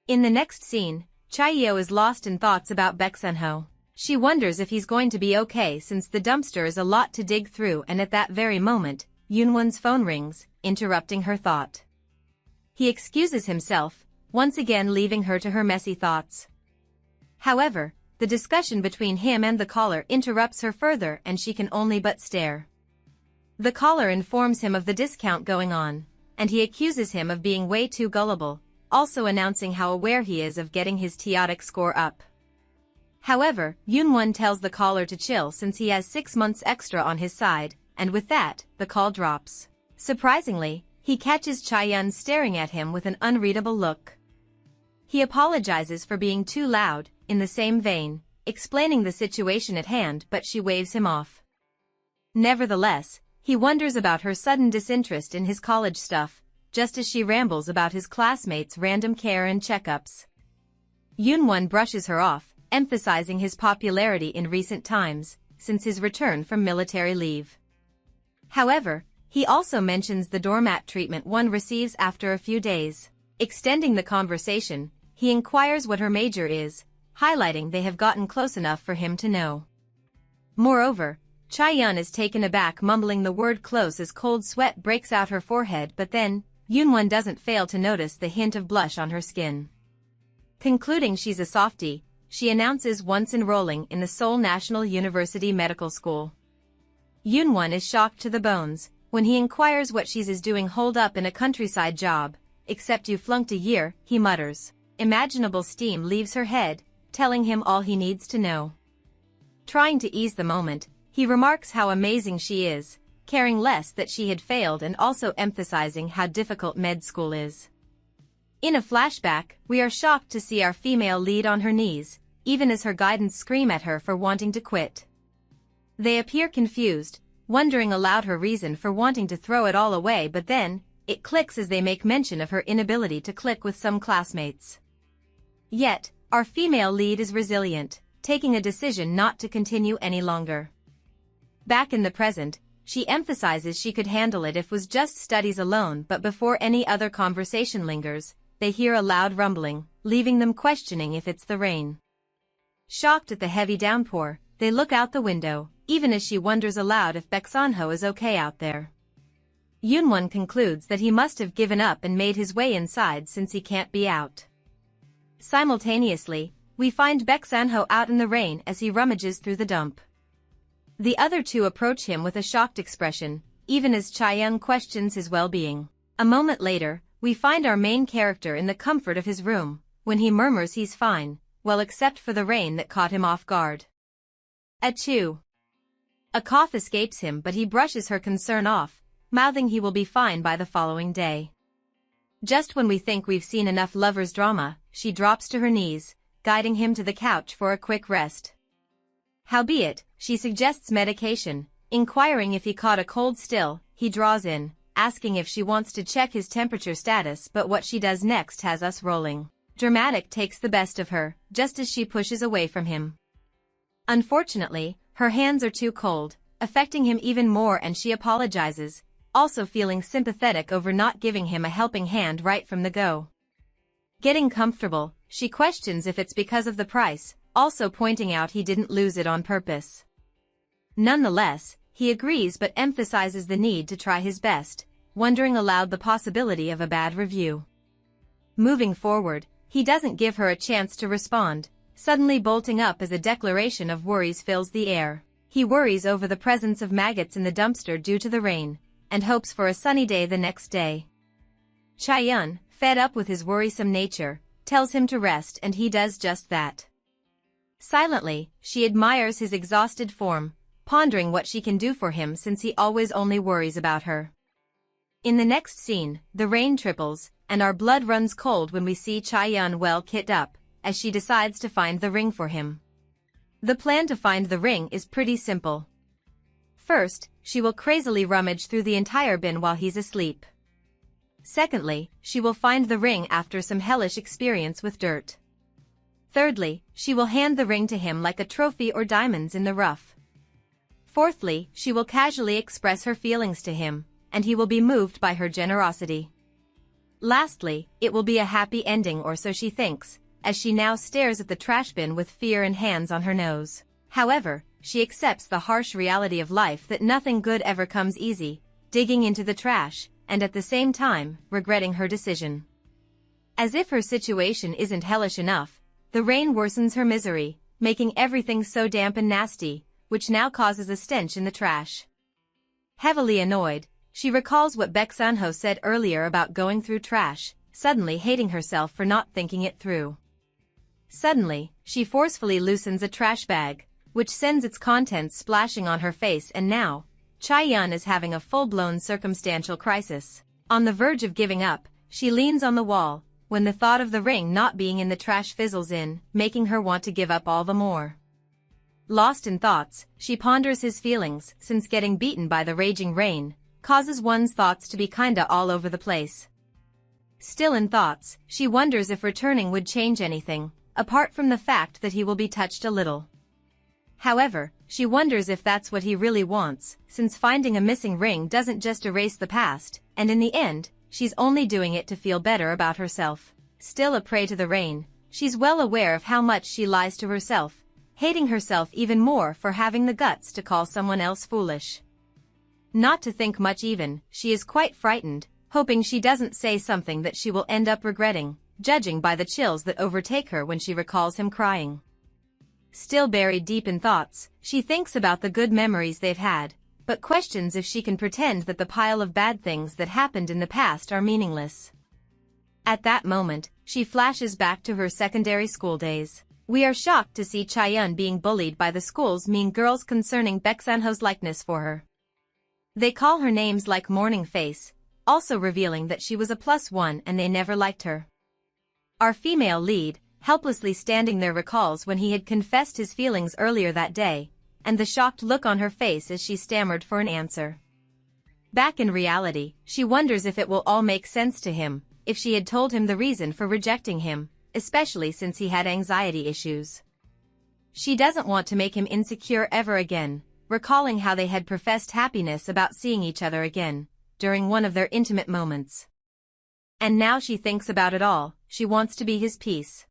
In the next scene, Chaeyo is lost in thoughts about Baek Sun-ho. She wonders if he's going to be okay since the dumpster is a lot to dig through, and at that very moment, Yoonwon's phone rings, interrupting her thought. He excuses himself, once again leaving her to her messy thoughts. However, the discussion between him and the caller interrupts her further and she can only but stare. The caller informs him of the discount going on, and he accuses him of being way too gullible, also announcing how aware he is of getting his TOEIC score up. However, Yoonwon tells the caller to chill since he has 6 months extra on his side, and with that, the call drops. Surprisingly, he catches Chaeyeon staring at him with an unreadable look. He apologizes for being too loud, in the same vein, explaining the situation at hand, but she waves him off. Nevertheless, he wonders about her sudden disinterest in his college stuff, just as she rambles about his classmates' random care and checkups. Yoonwon brushes her off, emphasizing his popularity in recent times, since his return from military leave. However, he also mentions the doormat treatment one receives after a few days. Extending the conversation, he inquires what her major is, highlighting they have gotten close enough for him to know. Moreover, Chaeyeon is taken aback, mumbling the word close as cold sweat breaks out her forehead, but then, Yoonwon doesn't fail to notice the hint of blush on her skin. Concluding she's a softie, she announces once enrolling in the Seoul National University Medical School. Yoonwon is shocked to the bones when he inquires what she's is doing holed up in a countryside job. Except you flunked a year, he mutters. Imaginable steam leaves her head, telling him all he needs to know. Trying to ease the moment, he remarks how amazing she is, caring less that she had failed and also emphasizing how difficult med school is. In a flashback, we are shocked to see our female lead on her knees, even as her guidance scream at her for wanting to quit. They appear confused, wondering aloud her reason for wanting to throw it all away, but then, it clicks as they make mention of her inability to click with some classmates. Yet, our female lead is resilient, taking a decision not to continue any longer. Back in the present, she emphasizes she could handle it if was just studies alone, but before any other conversation lingers, they hear a loud rumbling, leaving them questioning if it's the rain. Shocked at the heavy downpour, they look out the window, even as she wonders aloud if Baek Sun-ho is okay out there. Yoonwon concludes that he must have given up and made his way inside since he can't be out. Simultaneously, we find Baek Sun-ho out in the rain as he rummages through the dump. The other two approach him with a shocked expression, even as Chaeyoung questions his well-being. A moment later, we find our main character in the comfort of his room, when he murmurs he's fine, well except for the rain that caught him off guard. Achoo! A cough escapes him, but he brushes her concern off, mouthing he will be fine by the following day. Just when we think we've seen enough lovers' drama, she drops to her knees, guiding him to the couch for a quick rest. Howbeit, she suggests medication, inquiring if he caught a cold. Still, he draws in, asking if she wants to check his temperature status, but what she does next has us rolling. Dramatic takes the best of her, just as she pushes away from him. Unfortunately, her hands are too cold, affecting him even more, and she apologizes, also feeling sympathetic over not giving him a helping hand right from the go. Getting comfortable, she questions if it's because of the price, also pointing out he didn't lose it on purpose. Nonetheless, he agrees but emphasizes the need to try his best, wondering aloud the possibility of a bad review. Moving forward, he doesn't give her a chance to respond, suddenly bolting up as a declaration of worries fills the air. He worries over the presence of maggots in the dumpster due to the rain, and hopes for a sunny day the next day. Chaeyeon, fed up with his worrisome nature, tells him to rest, and he does just that. Silently, she admires his exhausted form, pondering what she can do for him since he always only worries about her. In the next scene, the rain triples, and our blood runs cold when we see Chaeyeon well kit up, as she decides to find the ring for him. The plan to find the ring is pretty simple. First, she will crazily rummage through the entire bin while he's asleep. Secondly, she will find the ring after some hellish experience with dirt. Thirdly, she will hand the ring to him like a trophy or diamonds in the rough. Fourthly, she will casually express her feelings to him, and he will be moved by her generosity. Lastly, it will be a happy ending, or so she thinks, as she now stares at the trash bin with fear and hands on her nose. However, she accepts the harsh reality of life that nothing good ever comes easy, digging into the trash, and at the same time, regretting her decision. As if her situation isn't hellish enough, the rain worsens her misery, making everything so damp and nasty, which now causes a stench in the trash. Heavily annoyed, she recalls what Baek Sun-ho said earlier about going through trash, suddenly hating herself for not thinking it through. Suddenly, she forcefully loosens a trash bag, which sends its contents splashing on her face, and now, Chae-yun is having a full-blown circumstantial crisis. On the verge of giving up, she leans on the wall, when the thought of the ring not being in the trash fizzles in, making her want to give up all the more. Lost in thoughts, she ponders his feelings, since getting beaten by the raging rain causes one's thoughts to be kinda all over the place. Still in thoughts, she wonders if returning would change anything, apart from the fact that he will be touched a little. However, she wonders if that's what he really wants, since finding a missing ring doesn't just erase the past, and in the end, she's only doing it to feel better about herself. Still a prey to the rain, she's well aware of how much she lies to herself, hating herself even more for having the guts to call someone else foolish. Not to think much even, she is quite frightened, hoping she doesn't say something that she will end up regretting, judging by the chills that overtake her when she recalls him crying. Still buried deep in thoughts, she thinks about the good memories they've had, but questions if she can pretend that the pile of bad things that happened in the past are meaningless. At that moment, she flashes back to her secondary school days. We are shocked to see Chae-yun being bullied by the school's mean girls concerning Baek Sun-ho's likeness for her. They call her names like Morning Face, also revealing that she was a +1 and they never liked her. Our female lead, helplessly standing there, recalls when he had confessed his feelings earlier that day, and the shocked look on her face as she stammered for an answer. Back in reality, she wonders if it will all make sense to him, if she had told him the reason for rejecting him, especially since he had anxiety issues. She doesn't want to make him insecure ever again, recalling how they had professed happiness about seeing each other again, during one of their intimate moments. And now she thinks about it all, she wants to be his peace.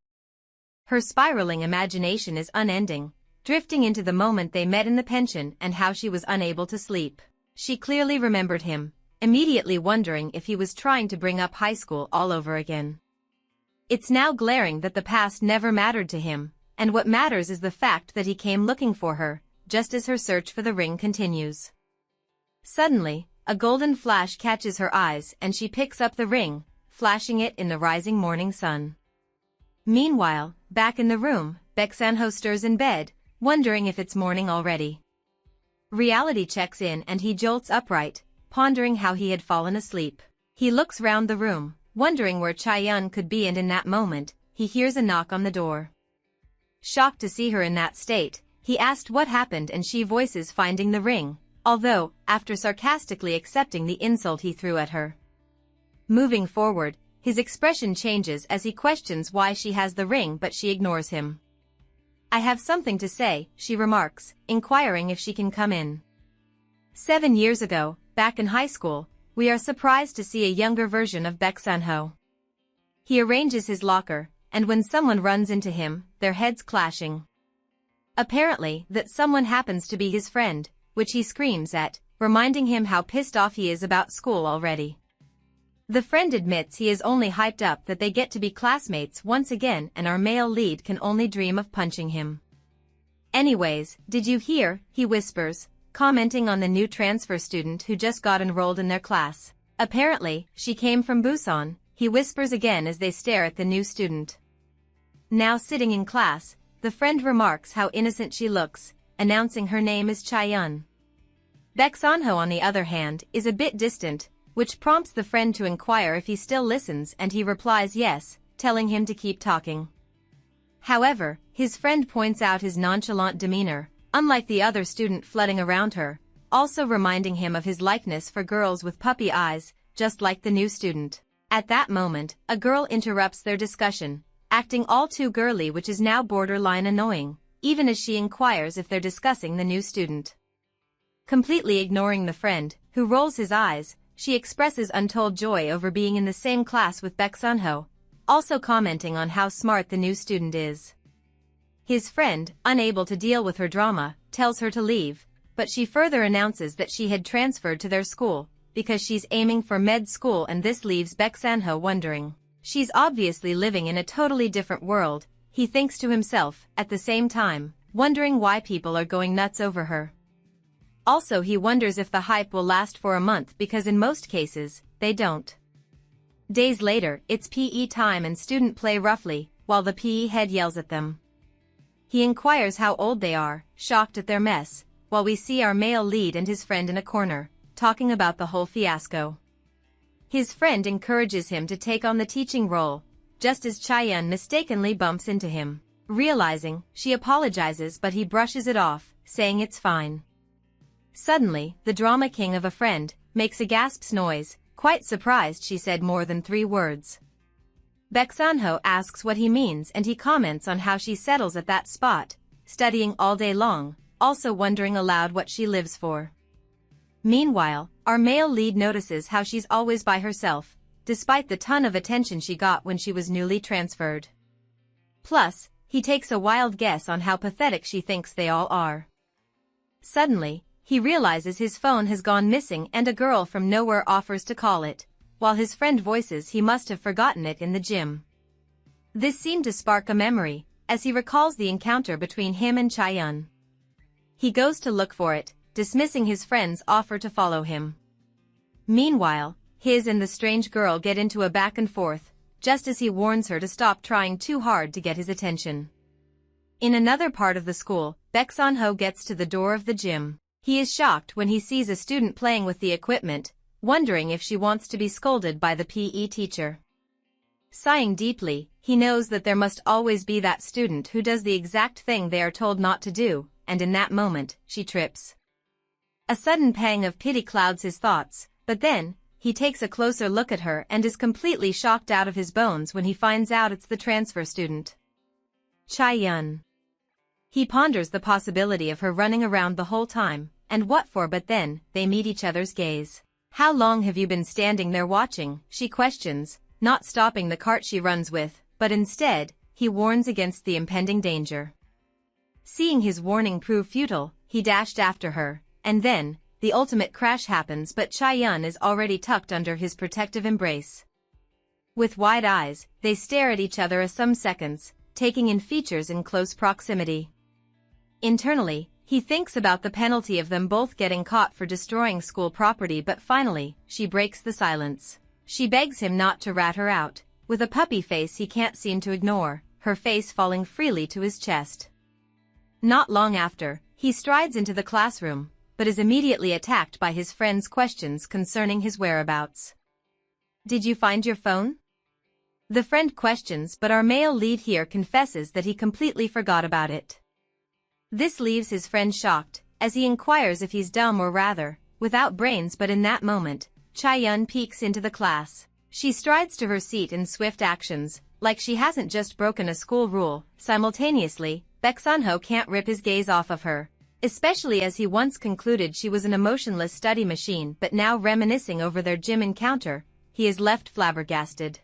Her spiraling imagination is unending, drifting into the moment they met in the pension and how she was unable to sleep. She clearly remembered him, immediately wondering if he was trying to bring up high school all over again. It's now glaring that the past never mattered to him, and what matters is the fact that he came looking for her, just as her search for the ring continues. Suddenly, a golden flash catches her eyes and she picks up the ring, flashing it in the rising morning sun. Meanwhile, back in the room, Baek Sun-ho stirs in bed, wondering if it's morning already. Reality checks in and he jolts upright, pondering how he had fallen asleep. He looks round the room, wondering where Chae-yun could be, and in that moment, he hears a knock on the door. Shocked to see her in that state, he asked what happened and she voices finding the ring, although, after sarcastically accepting the insult he threw at her. Moving forward, his expression changes as he questions why she has the ring, but she ignores him. I have something to say, she remarks, inquiring if she can come in. 7 years ago, back in high school, we are surprised to see a younger version of Baek Sun-ho. He arranges his locker, and when someone runs into him, their heads clashing. Apparently, that someone happens to be his friend, which he screams at, reminding him how pissed off he is about school already. The friend admits he is only hyped up that they get to be classmates once again, and our male lead can only dream of punching him. Anyways, did you hear, he whispers, commenting on the new transfer student who just got enrolled in their class. Apparently, she came from Busan, he whispers again as they stare at the new student. Now sitting in class, the friend remarks how innocent she looks, announcing her name is Chae-yun. Baek Sun-ho, on the other hand, is a bit distant, which prompts the friend to inquire if he still listens, and he replies yes, telling him to keep talking. However, his friend points out his nonchalant demeanor, unlike the other student flooding around her, also reminding him of his likeness for girls with puppy eyes, just like the new student. At that moment, a girl interrupts their discussion, acting all too girly, which is now borderline annoying, even as she inquires if they're discussing the new student. Completely ignoring the friend, who rolls his eyes, she expresses untold joy over being in the same class with Baek Sunho, also commenting on how smart the new student is. His friend, unable to deal with her drama, tells her to leave, but she further announces that she had transferred to their school, because she's aiming for med school, and this leaves Baek Sunho wondering. She's obviously living in a totally different world, he thinks to himself, at the same time, wondering why people are going nuts over her. Also, he wonders if the hype will last for a month, because in most cases, they don't. Days later, it's PE time and students play roughly, while the PE head yells at them. He inquires how old they are, shocked at their mess, while we see our male lead and his friend in a corner, talking about the whole fiasco. His friend encourages him to take on the teaching role, just as Chaeyeon mistakenly bumps into him. Realizing, she apologizes, but he brushes it off, saying it's fine. Suddenly, the drama king of a friend makes a gasp's noise, quite surprised she said more than 3 words. Baek Sunho asks what he means, and he comments on how she settles at that spot, studying all day long, also wondering aloud what she lives for. Meanwhile, our male lead notices how she's always by herself, despite the ton of attention she got when she was newly transferred. Plus, he takes a wild guess on how pathetic she thinks they all are. Suddenly, he realizes his phone has gone missing and a girl from nowhere offers to call it, while his friend voices he must have forgotten it in the gym. This seemed to spark a memory, as he recalls the encounter between him and Chaeyeon. He goes to look for it, dismissing his friend's offer to follow him. Meanwhile, his and the strange girl get into a back and forth, just as he warns her to stop trying too hard to get his attention. In another part of the school, Baek Sunho gets to the door of the gym. He is shocked when he sees a student playing with the equipment, wondering if she wants to be scolded by the PE teacher. Sighing deeply, he knows that there must always be that student who does the exact thing they are told not to do, and in that moment, she trips. A sudden pang of pity clouds his thoughts, but then, he takes a closer look at her and is completely shocked out of his bones when he finds out it's the transfer student. Chaeyeon. He ponders the possibility of her running around the whole time, and what for, but then, they meet each other's gaze. "How long have you been standing there watching?" she questions, not stopping the cart she runs with, but instead, he warns against the impending danger. Seeing his warning prove futile, he dashed after her, and then, the ultimate crash happens, but Chaeyeon is already tucked under his protective embrace. With wide eyes, they stare at each other some seconds, taking in features in close proximity. Internally, he thinks about the penalty of them both getting caught for destroying school property, but finally, she breaks the silence. She begs him not to rat her out, with a puppy face he can't seem to ignore, her face falling freely to his chest. Not long after, he strides into the classroom, but is immediately attacked by his friend's questions concerning his whereabouts. "Did you find your phone?" The friend questions, but our male lead here confesses that he completely forgot about it. This leaves his friend shocked, as he inquires if he's dumb or rather, without brains, but in that moment, Chaeyeon peeks into the class. She strides to her seat in swift actions, like she hasn't just broken a school rule. Simultaneously, Baek Sunho can't rip his gaze off of her, especially as he once concluded she was an emotionless study machine, but now reminiscing over their gym encounter, he is left flabbergasted.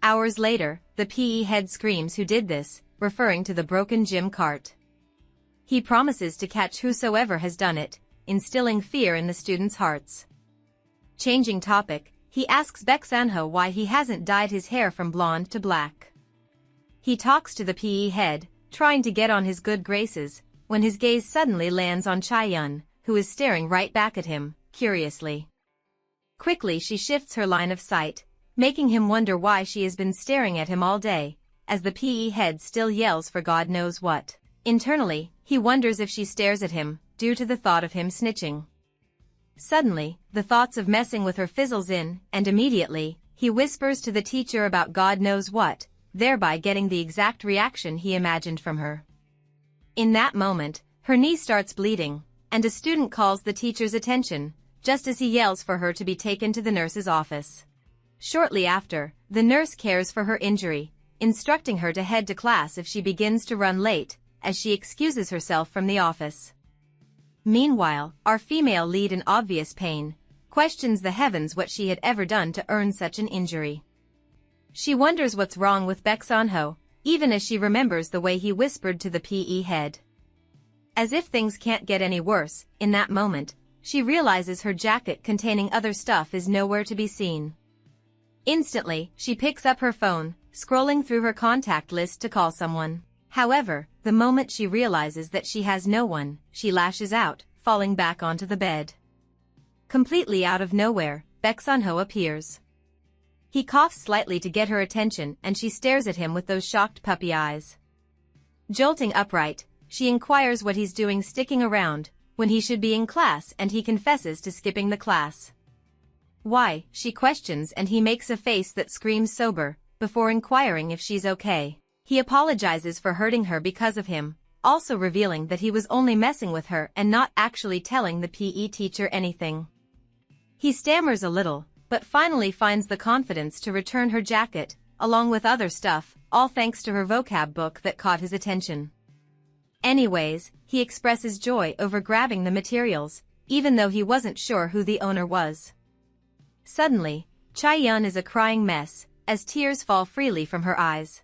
Hours later, the PE head screams who did this, referring to the broken gym cart. He promises to catch whosoever has done it, instilling fear in the students' hearts. Changing topic, he asks Baek Sunho why he hasn't dyed his hair from blonde to black. He talks to the PE head, trying to get on his good graces, when his gaze suddenly lands on Chaeyeon, who is staring right back at him, curiously. Quickly she shifts her line of sight, making him wonder why she has been staring at him all day, as the PE head still yells for God knows what. Internally, he wonders if she stares at him, due to the thought of him snitching. Suddenly, the thoughts of messing with her fizzles in, and immediately, he whispers to the teacher about God knows what, thereby getting the exact reaction he imagined from her. In that moment, her knee starts bleeding, and a student calls the teacher's attention, just as he yells for her to be taken to the nurse's office. Shortly after, the nurse cares for her injury, instructing her to head to class if she begins to run late, as she excuses herself from the office. Meanwhile, our female lead, in obvious pain, questions the heavens what she had ever done to earn such an injury. She wonders what's wrong with Baek Sun-ho, even as she remembers the way he whispered to the PE head. As if things can't get any worse, in that moment, she realizes her jacket containing other stuff is nowhere to be seen. Instantly, she picks up her phone, scrolling through her contact list to call someone. However, the moment she realizes that she has no one, she lashes out, falling back onto the bed. Completely out of nowhere, Baek Sun-ho appears. He coughs slightly to get her attention and she stares at him with those shocked puppy eyes. Jolting upright, she inquires what he's doing sticking around, when he should be in class, and he confesses to skipping the class. Why, she questions, and he makes a face that screams sober, before inquiring if she's okay. He apologizes for hurting her because of him, also revealing that he was only messing with her and not actually telling the PE teacher anything. He stammers a little, but finally finds the confidence to return her jacket, along with other stuff, all thanks to her vocab book that caught his attention. Anyways, he expresses joy over grabbing the materials, even though he wasn't sure who the owner was. Suddenly, Chae-yun is a crying mess, as tears fall freely from her eyes.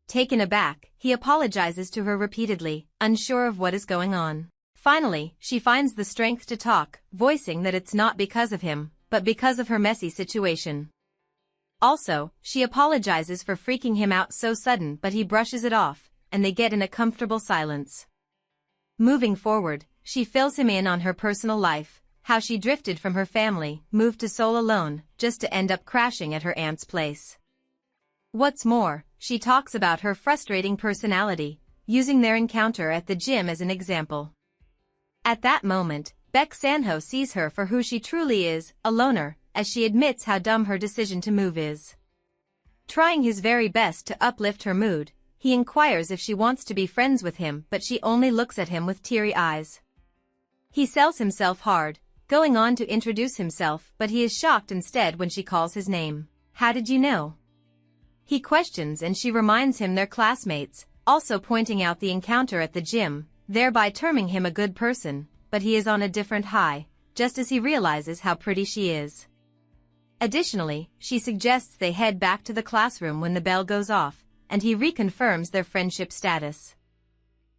Taken aback, he apologizes to her repeatedly, unsure of what is going on. Finally, she finds the strength to talk, voicing that it's not because of him, but because of her messy situation. Also, she apologizes for freaking him out so sudden, but he brushes it off, and they get in a comfortable silence. Moving forward, she fills him in on her personal life, how she drifted from her family, moved to Seoul alone, just to end up crashing at her aunt's place. What's more, she talks about her frustrating personality, using their encounter at the gym as an example. At that moment, Baek Sun-ho sees her for who she truly is, a loner, as she admits how dumb her decision to move is. Trying his very best to uplift her mood, he inquires if she wants to be friends with him, but she only looks at him with teary eyes. He sells himself hard, going on to introduce himself, but he is shocked instead when she calls his name. "How did you know?" He questions, and she reminds him they're classmates, also pointing out the encounter at the gym, thereby terming him a good person, but he is on a different high, just as he realizes how pretty she is. Additionally, she suggests they head back to the classroom when the bell goes off, and he reconfirms their friendship status.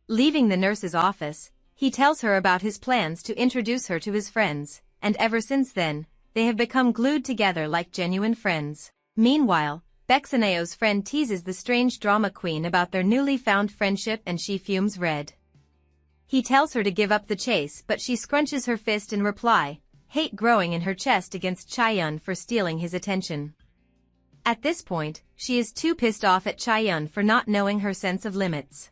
Leaving the nurse's office, he tells her about his plans to introduce her to his friends, and ever since then, they have become glued together like genuine friends. Meanwhile, Baek Sun-ho's friend teases the strange drama queen about their newly found friendship and she fumes red. He tells her to give up the chase, but she scrunches her fist in reply, hate growing in her chest against Chae-yun for stealing his attention. At this point, she is too pissed off at Chae-yun for not knowing her sense of limits.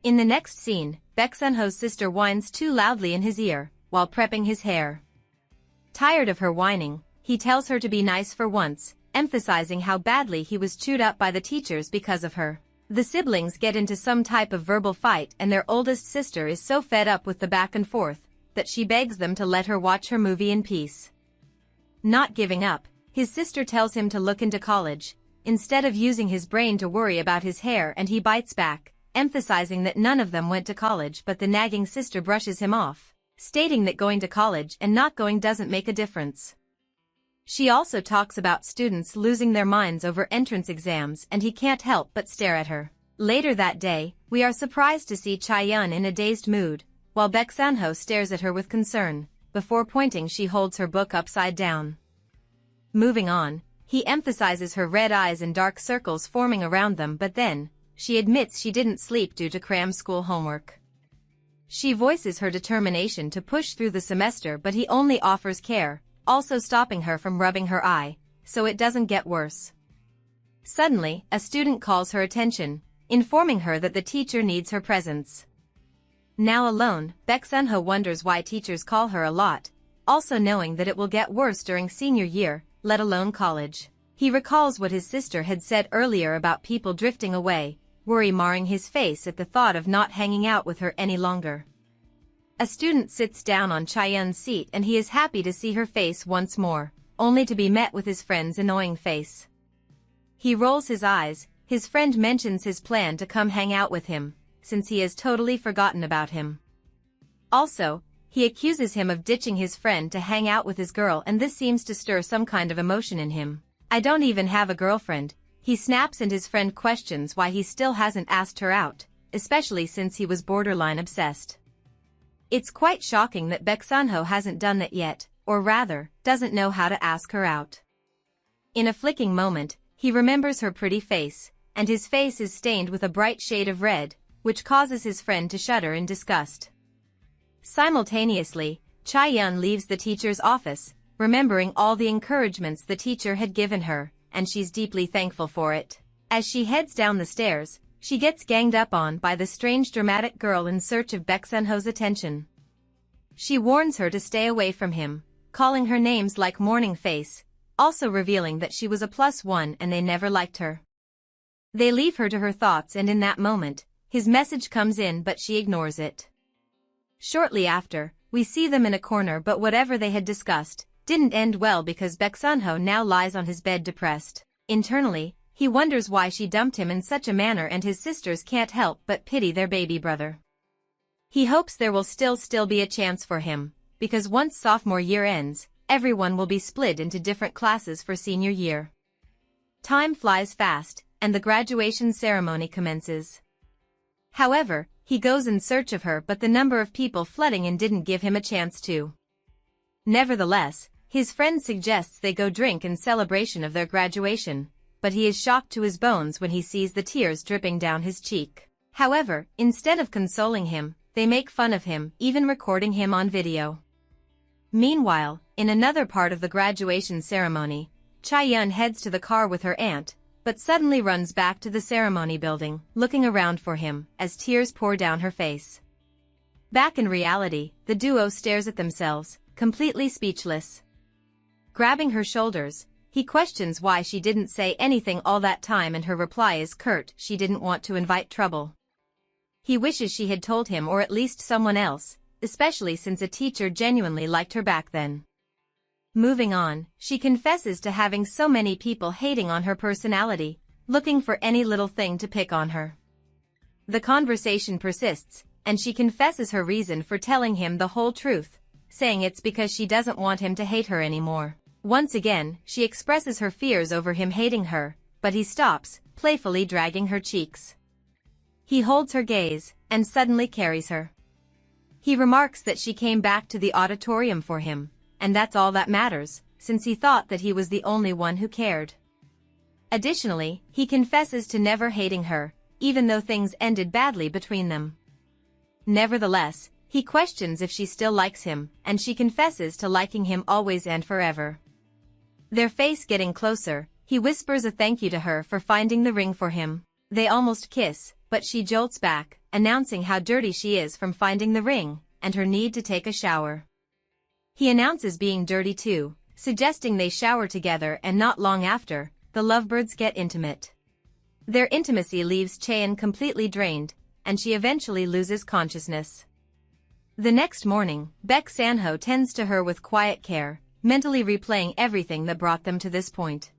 In the next scene, Baek Sun-ho's sister whines too loudly in his ear, while prepping his hair. Tired of her whining, he tells her to be nice for once, emphasizing how badly he was chewed up by the teachers because of her. The siblings get into some type of verbal fight, and their oldest sister is so fed up with the back and forth, that she begs them to let her watch her movie in peace. Not giving up, his sister tells him to look into college, instead of using his brain to worry about his hair, and he bites back, emphasizing that none of them went to college, but the nagging sister brushes him off, stating that going to college and not going doesn't make a difference. She also talks about students losing their minds over entrance exams, and he can't help but stare at her. Later that day, we are surprised to see Chae-yun in a dazed mood, while Baek Sun-ho stares at her with concern, before pointing she holds her book upside down. Moving on, he emphasizes her red eyes and dark circles forming around them, but then, she admits she didn't sleep due to cram school homework. She voices her determination to push through the semester, but he only offers care, also stopping her from rubbing her eye, so it doesn't get worse. Suddenly, a student calls her attention, informing her that the teacher needs her presence. Now alone, Baek Sun-ho wonders why teachers call her a lot, also knowing that it will get worse during senior year, let alone college. He recalls what his sister had said earlier about people drifting away, worry marring his face at the thought of not hanging out with her any longer. A student sits down on Chae-yun's seat and he is happy to see her face once more, only to be met with his friend's annoying face. He rolls his eyes, his friend mentions his plan to come hang out with him, since he has totally forgotten about him. Also, he accuses him of ditching his friend to hang out with his girl, and this seems to stir some kind of emotion in him. "I don't even have a girlfriend," he snaps, and his friend questions why he still hasn't asked her out, especially since he was borderline obsessed. It's quite shocking that Baek Sun-ho hasn't done that yet, or rather, doesn't know how to ask her out. In a flicking moment, he remembers her pretty face, and his face is stained with a bright shade of red, which causes his friend to shudder in disgust. Simultaneously, Chae-yeon leaves the teacher's office, remembering all the encouragements the teacher had given her, and she's deeply thankful for it. As she heads down the stairs, she gets ganged up on by the strange dramatic girl in search of Baek Sun-ho's attention. She warns her to stay away from him, calling her names like Morning Face, also revealing that she was a +1 and they never liked her. They leave her to her thoughts, and in that moment, his message comes in, but she ignores it. Shortly after, we see them in a corner, but whatever they had discussed didn't end well because Baek Sun-ho now lies on his bed depressed. Internally, he wonders why she dumped him in such a manner, and his sisters can't help but pity their baby brother. He hopes there will still be a chance for him, because once sophomore year ends, everyone will be split into different classes for senior year. Time flies fast, and the graduation ceremony commences. However, he goes in search of her, but the number of people flooding in didn't give him a chance to. Nevertheless, his friend suggests they go drink in celebration of their graduation, but he is shocked to his bones when he sees the tears dripping down his cheek. However, instead of consoling him, they make fun of him, even recording him on video. Meanwhile, in another part of the graduation ceremony, Chae-yeon heads to the car with her aunt, but suddenly runs back to the ceremony building, looking around for him, as tears pour down her face. Back in reality, the duo stares at themselves, completely speechless. Grabbing her shoulders, he questions why she didn't say anything all that time, and her reply is curt: she didn't want to invite trouble. He wishes she had told him, or at least someone else, especially since a teacher genuinely liked her back then. Moving on, she confesses to having so many people hating on her personality, looking for any little thing to pick on her. The conversation persists, and she confesses her reason for telling him the whole truth, saying it's because she doesn't want him to hate her anymore. Once again, she expresses her fears over him hating her, but he stops, playfully dragging her cheeks. He holds her gaze, and suddenly carries her. He remarks that she came back to the auditorium for him, and that's all that matters, since he thought that he was the only one who cared. Additionally, he confesses to never hating her, even though things ended badly between them. Nevertheless, he questions if she still likes him, and she confesses to liking him always and forever. Their face getting closer, he whispers a thank you to her for finding the ring for him. They almost kiss, but she jolts back, announcing how dirty she is from finding the ring, and her need to take a shower. He announces being dirty too, suggesting they shower together, and not long after, the lovebirds get intimate. Their intimacy leaves Chae-yeon completely drained, and she eventually loses consciousness. The next morning, Baek Sun-ho tends to her with quiet care, mentally replaying everything that brought them to this point.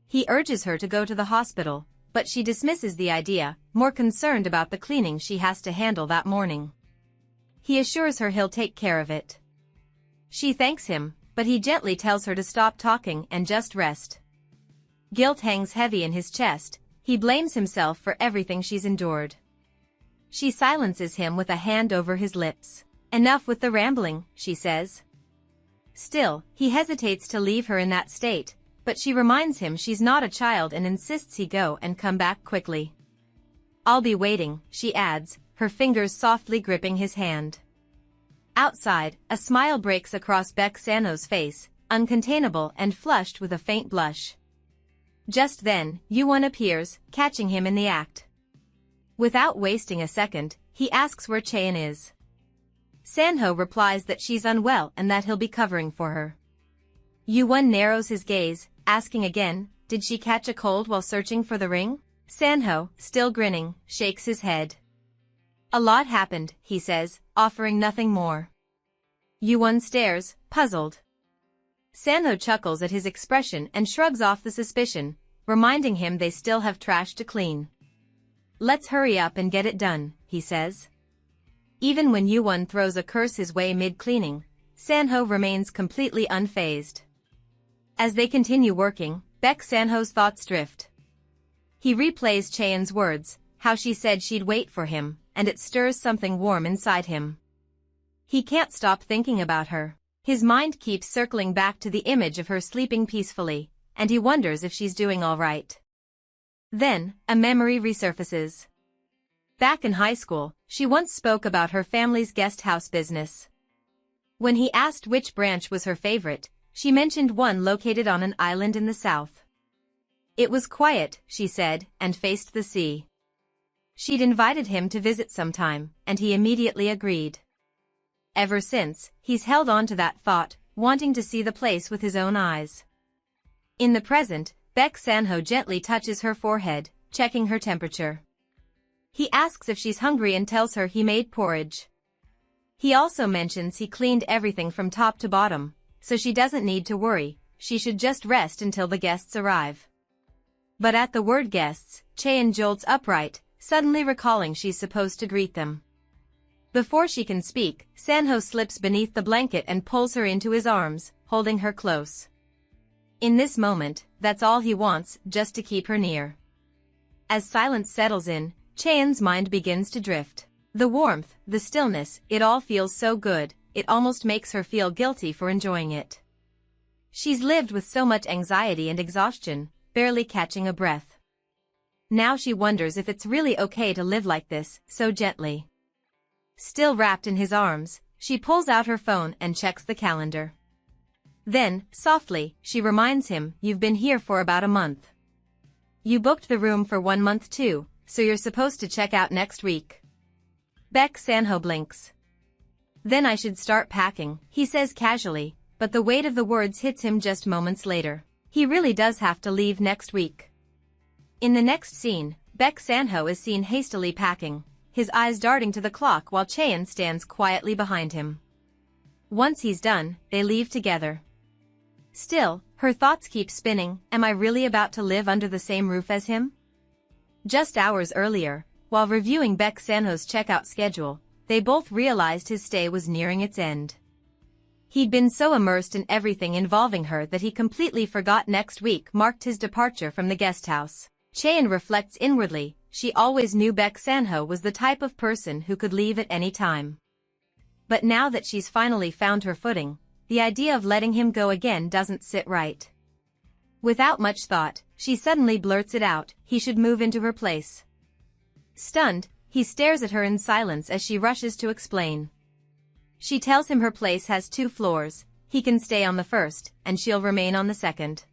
He urges her to go to the hospital, but she dismisses the idea, more concerned about the cleaning she has to handle that morning. He assures her he'll take care of it. She thanks him, but he gently tells her to stop talking and just rest. Guilt hangs heavy in his chest, he blames himself for everything she's endured. She silences him with a hand over his lips. "Enough with the rambling," she says. Still, he hesitates to leave her in that state, but she reminds him she's not a child and insists he go and come back quickly. "I'll be waiting," she adds, her fingers softly gripping his hand. Outside, a smile breaks across Baek Sun-ho's face, uncontainable and flushed with a faint blush. Just then, Yoo-won appears, catching him in the act. Without wasting a second, he asks where Chae-yeon is. Sun-ho replies that she's unwell and that he'll be covering for her. Yoo-won narrows his gaze, asking again, did she catch a cold while searching for the ring? Sun-ho, still grinning, shakes his head. "A lot happened," he says, offering nothing more. Yoo-won stares, puzzled. Sun-ho chuckles at his expression and shrugs off the suspicion, reminding him they still have trash to clean. "Let's hurry up and get it done," he says. Even when Yuwon throws a curse his way mid-cleaning, Sanho remains completely unfazed. As they continue working, Baek Sanho's thoughts drift. He replays Chaeyeon's words, how she said she'd wait for him, and it stirs something warm inside him. He can't stop thinking about her. His mind keeps circling back to the image of her sleeping peacefully, and he wonders if she's doing all right. Then, a memory resurfaces. Back in high school, she once spoke about her family's guest house business. When he asked which branch was her favorite, she mentioned one located on an island in the south. It was quiet, she said, and faced the sea. She'd invited him to visit sometime, and he immediately agreed. Ever since, he's held on to that thought, wanting to see the place with his own eyes. In the present, Baek Sanho gently touches her forehead, checking her temperature. He asks if she's hungry and tells her he made porridge. He also mentions he cleaned everything from top to bottom, so she doesn't need to worry, she should just rest until the guests arrive. But at the word guests, Chaeyeon jolts upright, suddenly recalling she's supposed to greet them. Before she can speak, Sanho slips beneath the blanket and pulls her into his arms, holding her close. In this moment, that's all he wants, just to keep her near. As silence settles in, Chaeyeon's mind begins to drift. The warmth, the stillness, it all feels so good, it almost makes her feel guilty for enjoying it. She's lived with so much anxiety and exhaustion, barely catching a breath. Now she wonders if it's really okay to live like this, so gently. Still wrapped in his arms, she pulls out her phone and checks the calendar. Then, softly, she reminds him, "You've been here for about a month. You booked the room for 1 month too, so you're supposed to check out next week." Baek Sanho blinks. "Then I should start packing," he says casually, but the weight of the words hits him just moments later. He really does have to leave next week. In the next scene, Baek Sanho is seen hastily packing, his eyes darting to the clock while Chaeyeon stands quietly behind him. Once he's done, they leave together. Still, her thoughts keep spinning, am I really about to live under the same roof as him? Just hours earlier, while reviewing Baek Sanho's checkout schedule, they both realized his stay was nearing its end. He'd been so immersed in everything involving her that he completely forgot next week marked his departure from the guest house. Chaeyeon reflects inwardly, she always knew Baek Sanho was the type of person who could leave at any time. But now that she's finally found her footing, the idea of letting him go again doesn't sit right. Without much thought, she suddenly blurts it out, he should move into her place. Stunned, he stares at her in silence as she rushes to explain. She tells him her place has 2 floors, he can stay on the first, and she'll remain on the second.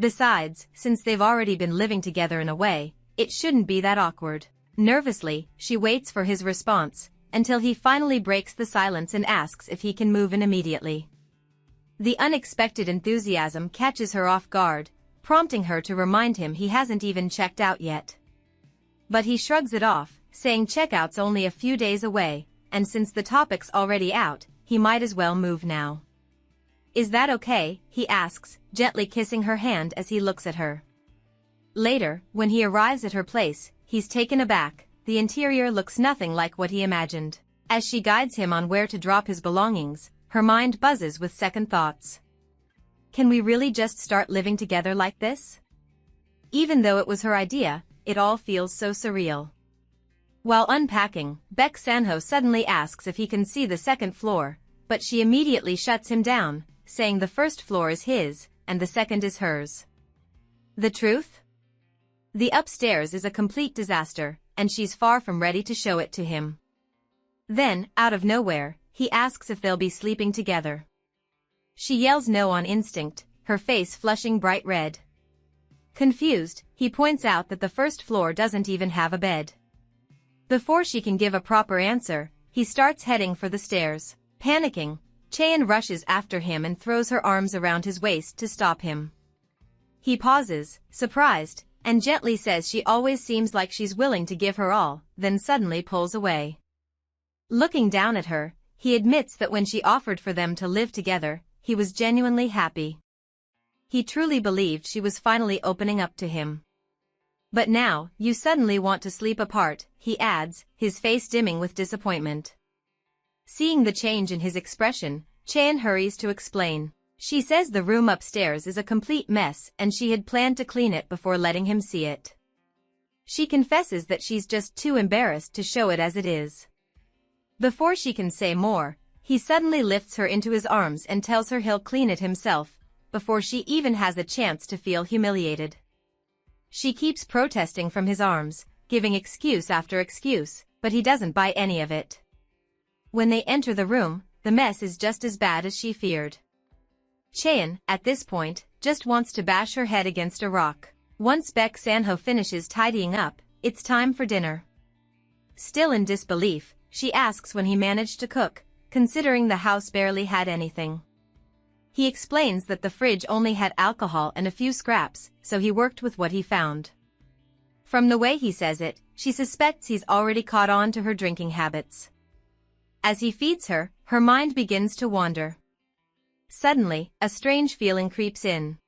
Besides, since they've already been living together in a way, it shouldn't be that awkward. Nervously, she waits for his response, until he finally breaks the silence and asks if he can move in immediately. The unexpected enthusiasm catches her off guard, prompting her to remind him he hasn't even checked out yet. But he shrugs it off, saying checkout's only a few days away, and since the topic's already out, he might as well move now. Is that okay? He asks, gently kissing her hand as he looks at her. Later, when he arrives at her place, he's taken aback. The interior looks nothing like what he imagined. As she guides him on where to drop his belongings, her mind buzzes with second thoughts. Can we really just start living together like this? Even though it was her idea, it all feels so surreal. While unpacking, Baek Sanho suddenly asks if he can see the second floor, but she immediately shuts him down, saying the first floor is his, and the second is hers. The truth? The upstairs is a complete disaster, and she's far from ready to show it to him. Then, out of nowhere, he asks if they'll be sleeping together. She yells no on instinct, her face flushing bright red. Confused, he points out that the first floor doesn't even have a bed. Before she can give a proper answer, he starts heading for the stairs. Panicking, Chaeyeon rushes after him and throws her arms around his waist to stop him. He pauses, surprised, and gently says she always seems like she's willing to give her all, then suddenly pulls away. Looking down at her, he admits that when she offered for them to live together, he was genuinely happy. He truly believed she was finally opening up to him. But now, you suddenly want to sleep apart, he adds, his face dimming with disappointment. Seeing the change in his expression, Chan hurries to explain. She says the room upstairs is a complete mess and she had planned to clean it before letting him see it. She confesses that she's just too embarrassed to show it as it is. Before she can say more, he suddenly lifts her into his arms and tells her he'll clean it himself, before she even has a chance to feel humiliated. She keeps protesting from his arms, giving excuse after excuse, but he doesn't buy any of it. When they enter the room, the mess is just as bad as she feared. Cheon, at this point, just wants to bash her head against a rock. Once Baek Sanho finishes tidying up, it's time for dinner. Still in disbelief, she asks when he managed to cook, considering the house barely had anything. He explains that the fridge only had alcohol and a few scraps, so he worked with what he found. From the way he says it, she suspects he's already caught on to her drinking habits. As he feeds her, her mind begins to wander. Suddenly, a strange feeling creeps in.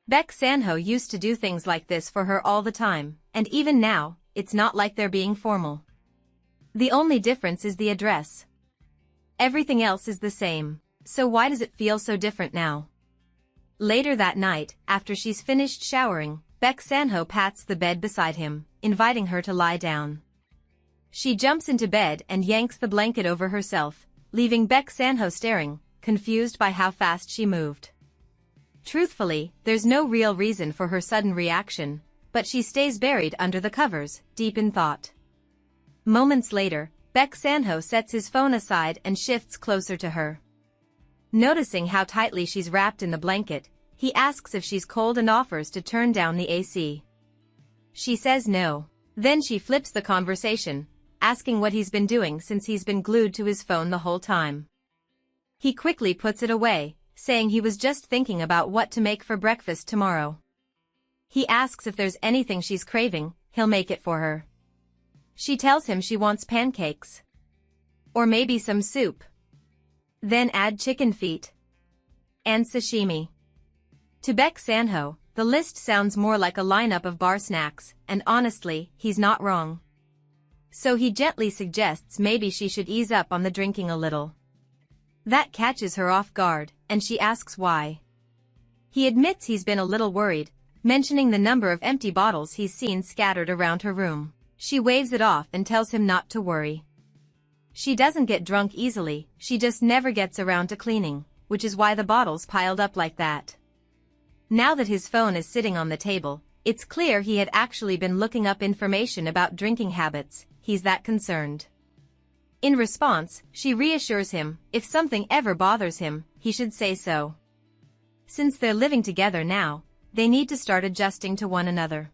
Baek Sanho used to do things like this for her all the time, and even now, it's not like they're being formal. The only difference is the address. Everything else is the same, so why does it feel so different now? Later that night, after she's finished showering, Baek Sanho pats the bed beside him, inviting her to lie down. She jumps into bed and yanks the blanket over herself, leaving Baek Sanho staring, confused by how fast she moved. Truthfully, there's no real reason for her sudden reaction, but she stays buried under the covers, deep in thought. Moments later, Baek Sanho sets his phone aside and shifts closer to her. Noticing how tightly she's wrapped in the blanket, he asks if she's cold and offers to turn down the AC. She says no. Then she flips the conversation, asking what he's been doing since he's been glued to his phone the whole time. He quickly puts it away, saying he was just thinking about what to make for breakfast tomorrow. He asks if there's anything she's craving, he'll make it for her. She tells him she wants pancakes. Or maybe some soup. Then add chicken feet. And sashimi. To Baek Sanho, the list sounds more like a lineup of bar snacks, and honestly, he's not wrong. So he gently suggests maybe she should ease up on the drinking a little. That catches her off guard, and she asks why. He admits he's been a little worried, mentioning the number of empty bottles he's seen scattered around her room. She waves it off and tells him not to worry. She doesn't get drunk easily, she just never gets around to cleaning, which is why the bottles piled up like that. Now that his phone is sitting on the table, it's clear he had actually been looking up information about drinking habits, he's that concerned. In response, she reassures him, if something ever bothers him, he should say so. Since they're living together now, they need to start adjusting to one another.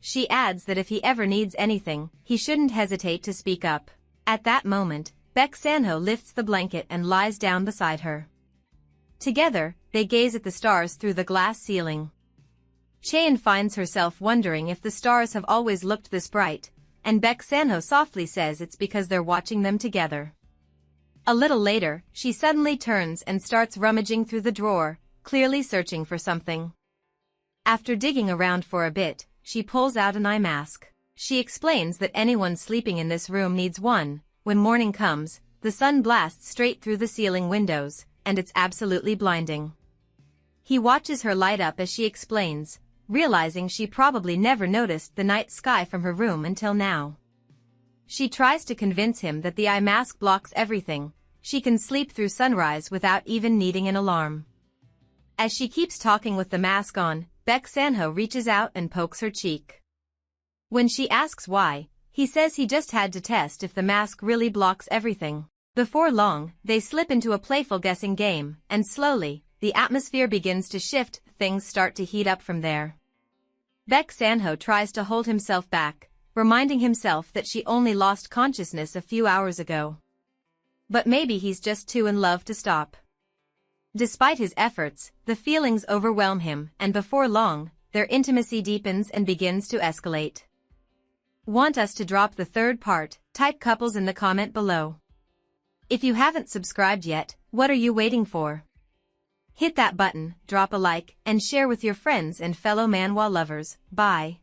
She adds that if he ever needs anything, he shouldn't hesitate to speak up. At that moment, Baek Sanho lifts the blanket and lies down beside her. Together, they gaze at the stars through the glass ceiling. Cheon finds herself wondering if the stars have always looked this bright, and Baek Sanho softly says it's because they're watching them together. A little later, she suddenly turns and starts rummaging through the drawer, clearly searching for something. After digging around for a bit, she pulls out an eye mask. She explains that anyone sleeping in this room needs one. When morning comes, the sun blasts straight through the ceiling windows, and it's absolutely blinding. He watches her light up as she explains, realizing she probably never noticed the night sky from her room until now. She tries to convince him that the eye mask blocks everything, she can sleep through sunrise without even needing an alarm. As she keeps talking with the mask on, Baek Sanho reaches out and pokes her cheek. When she asks why, he says he just had to test if the mask really blocks everything. Before long, they slip into a playful guessing game, and slowly, the atmosphere begins to shift, things start to heat up from there. Baek Sanho tries to hold himself back, reminding himself that she only lost consciousness a few hours ago. But maybe he's just too in love to stop. Despite his efforts, the feelings overwhelm him, and before long, their intimacy deepens and begins to escalate. Want us to drop the third part? Type couples in the comment below. If you haven't subscribed yet, what are you waiting for? Hit that button, drop a like, and share with your friends and fellow manhwa lovers. Bye.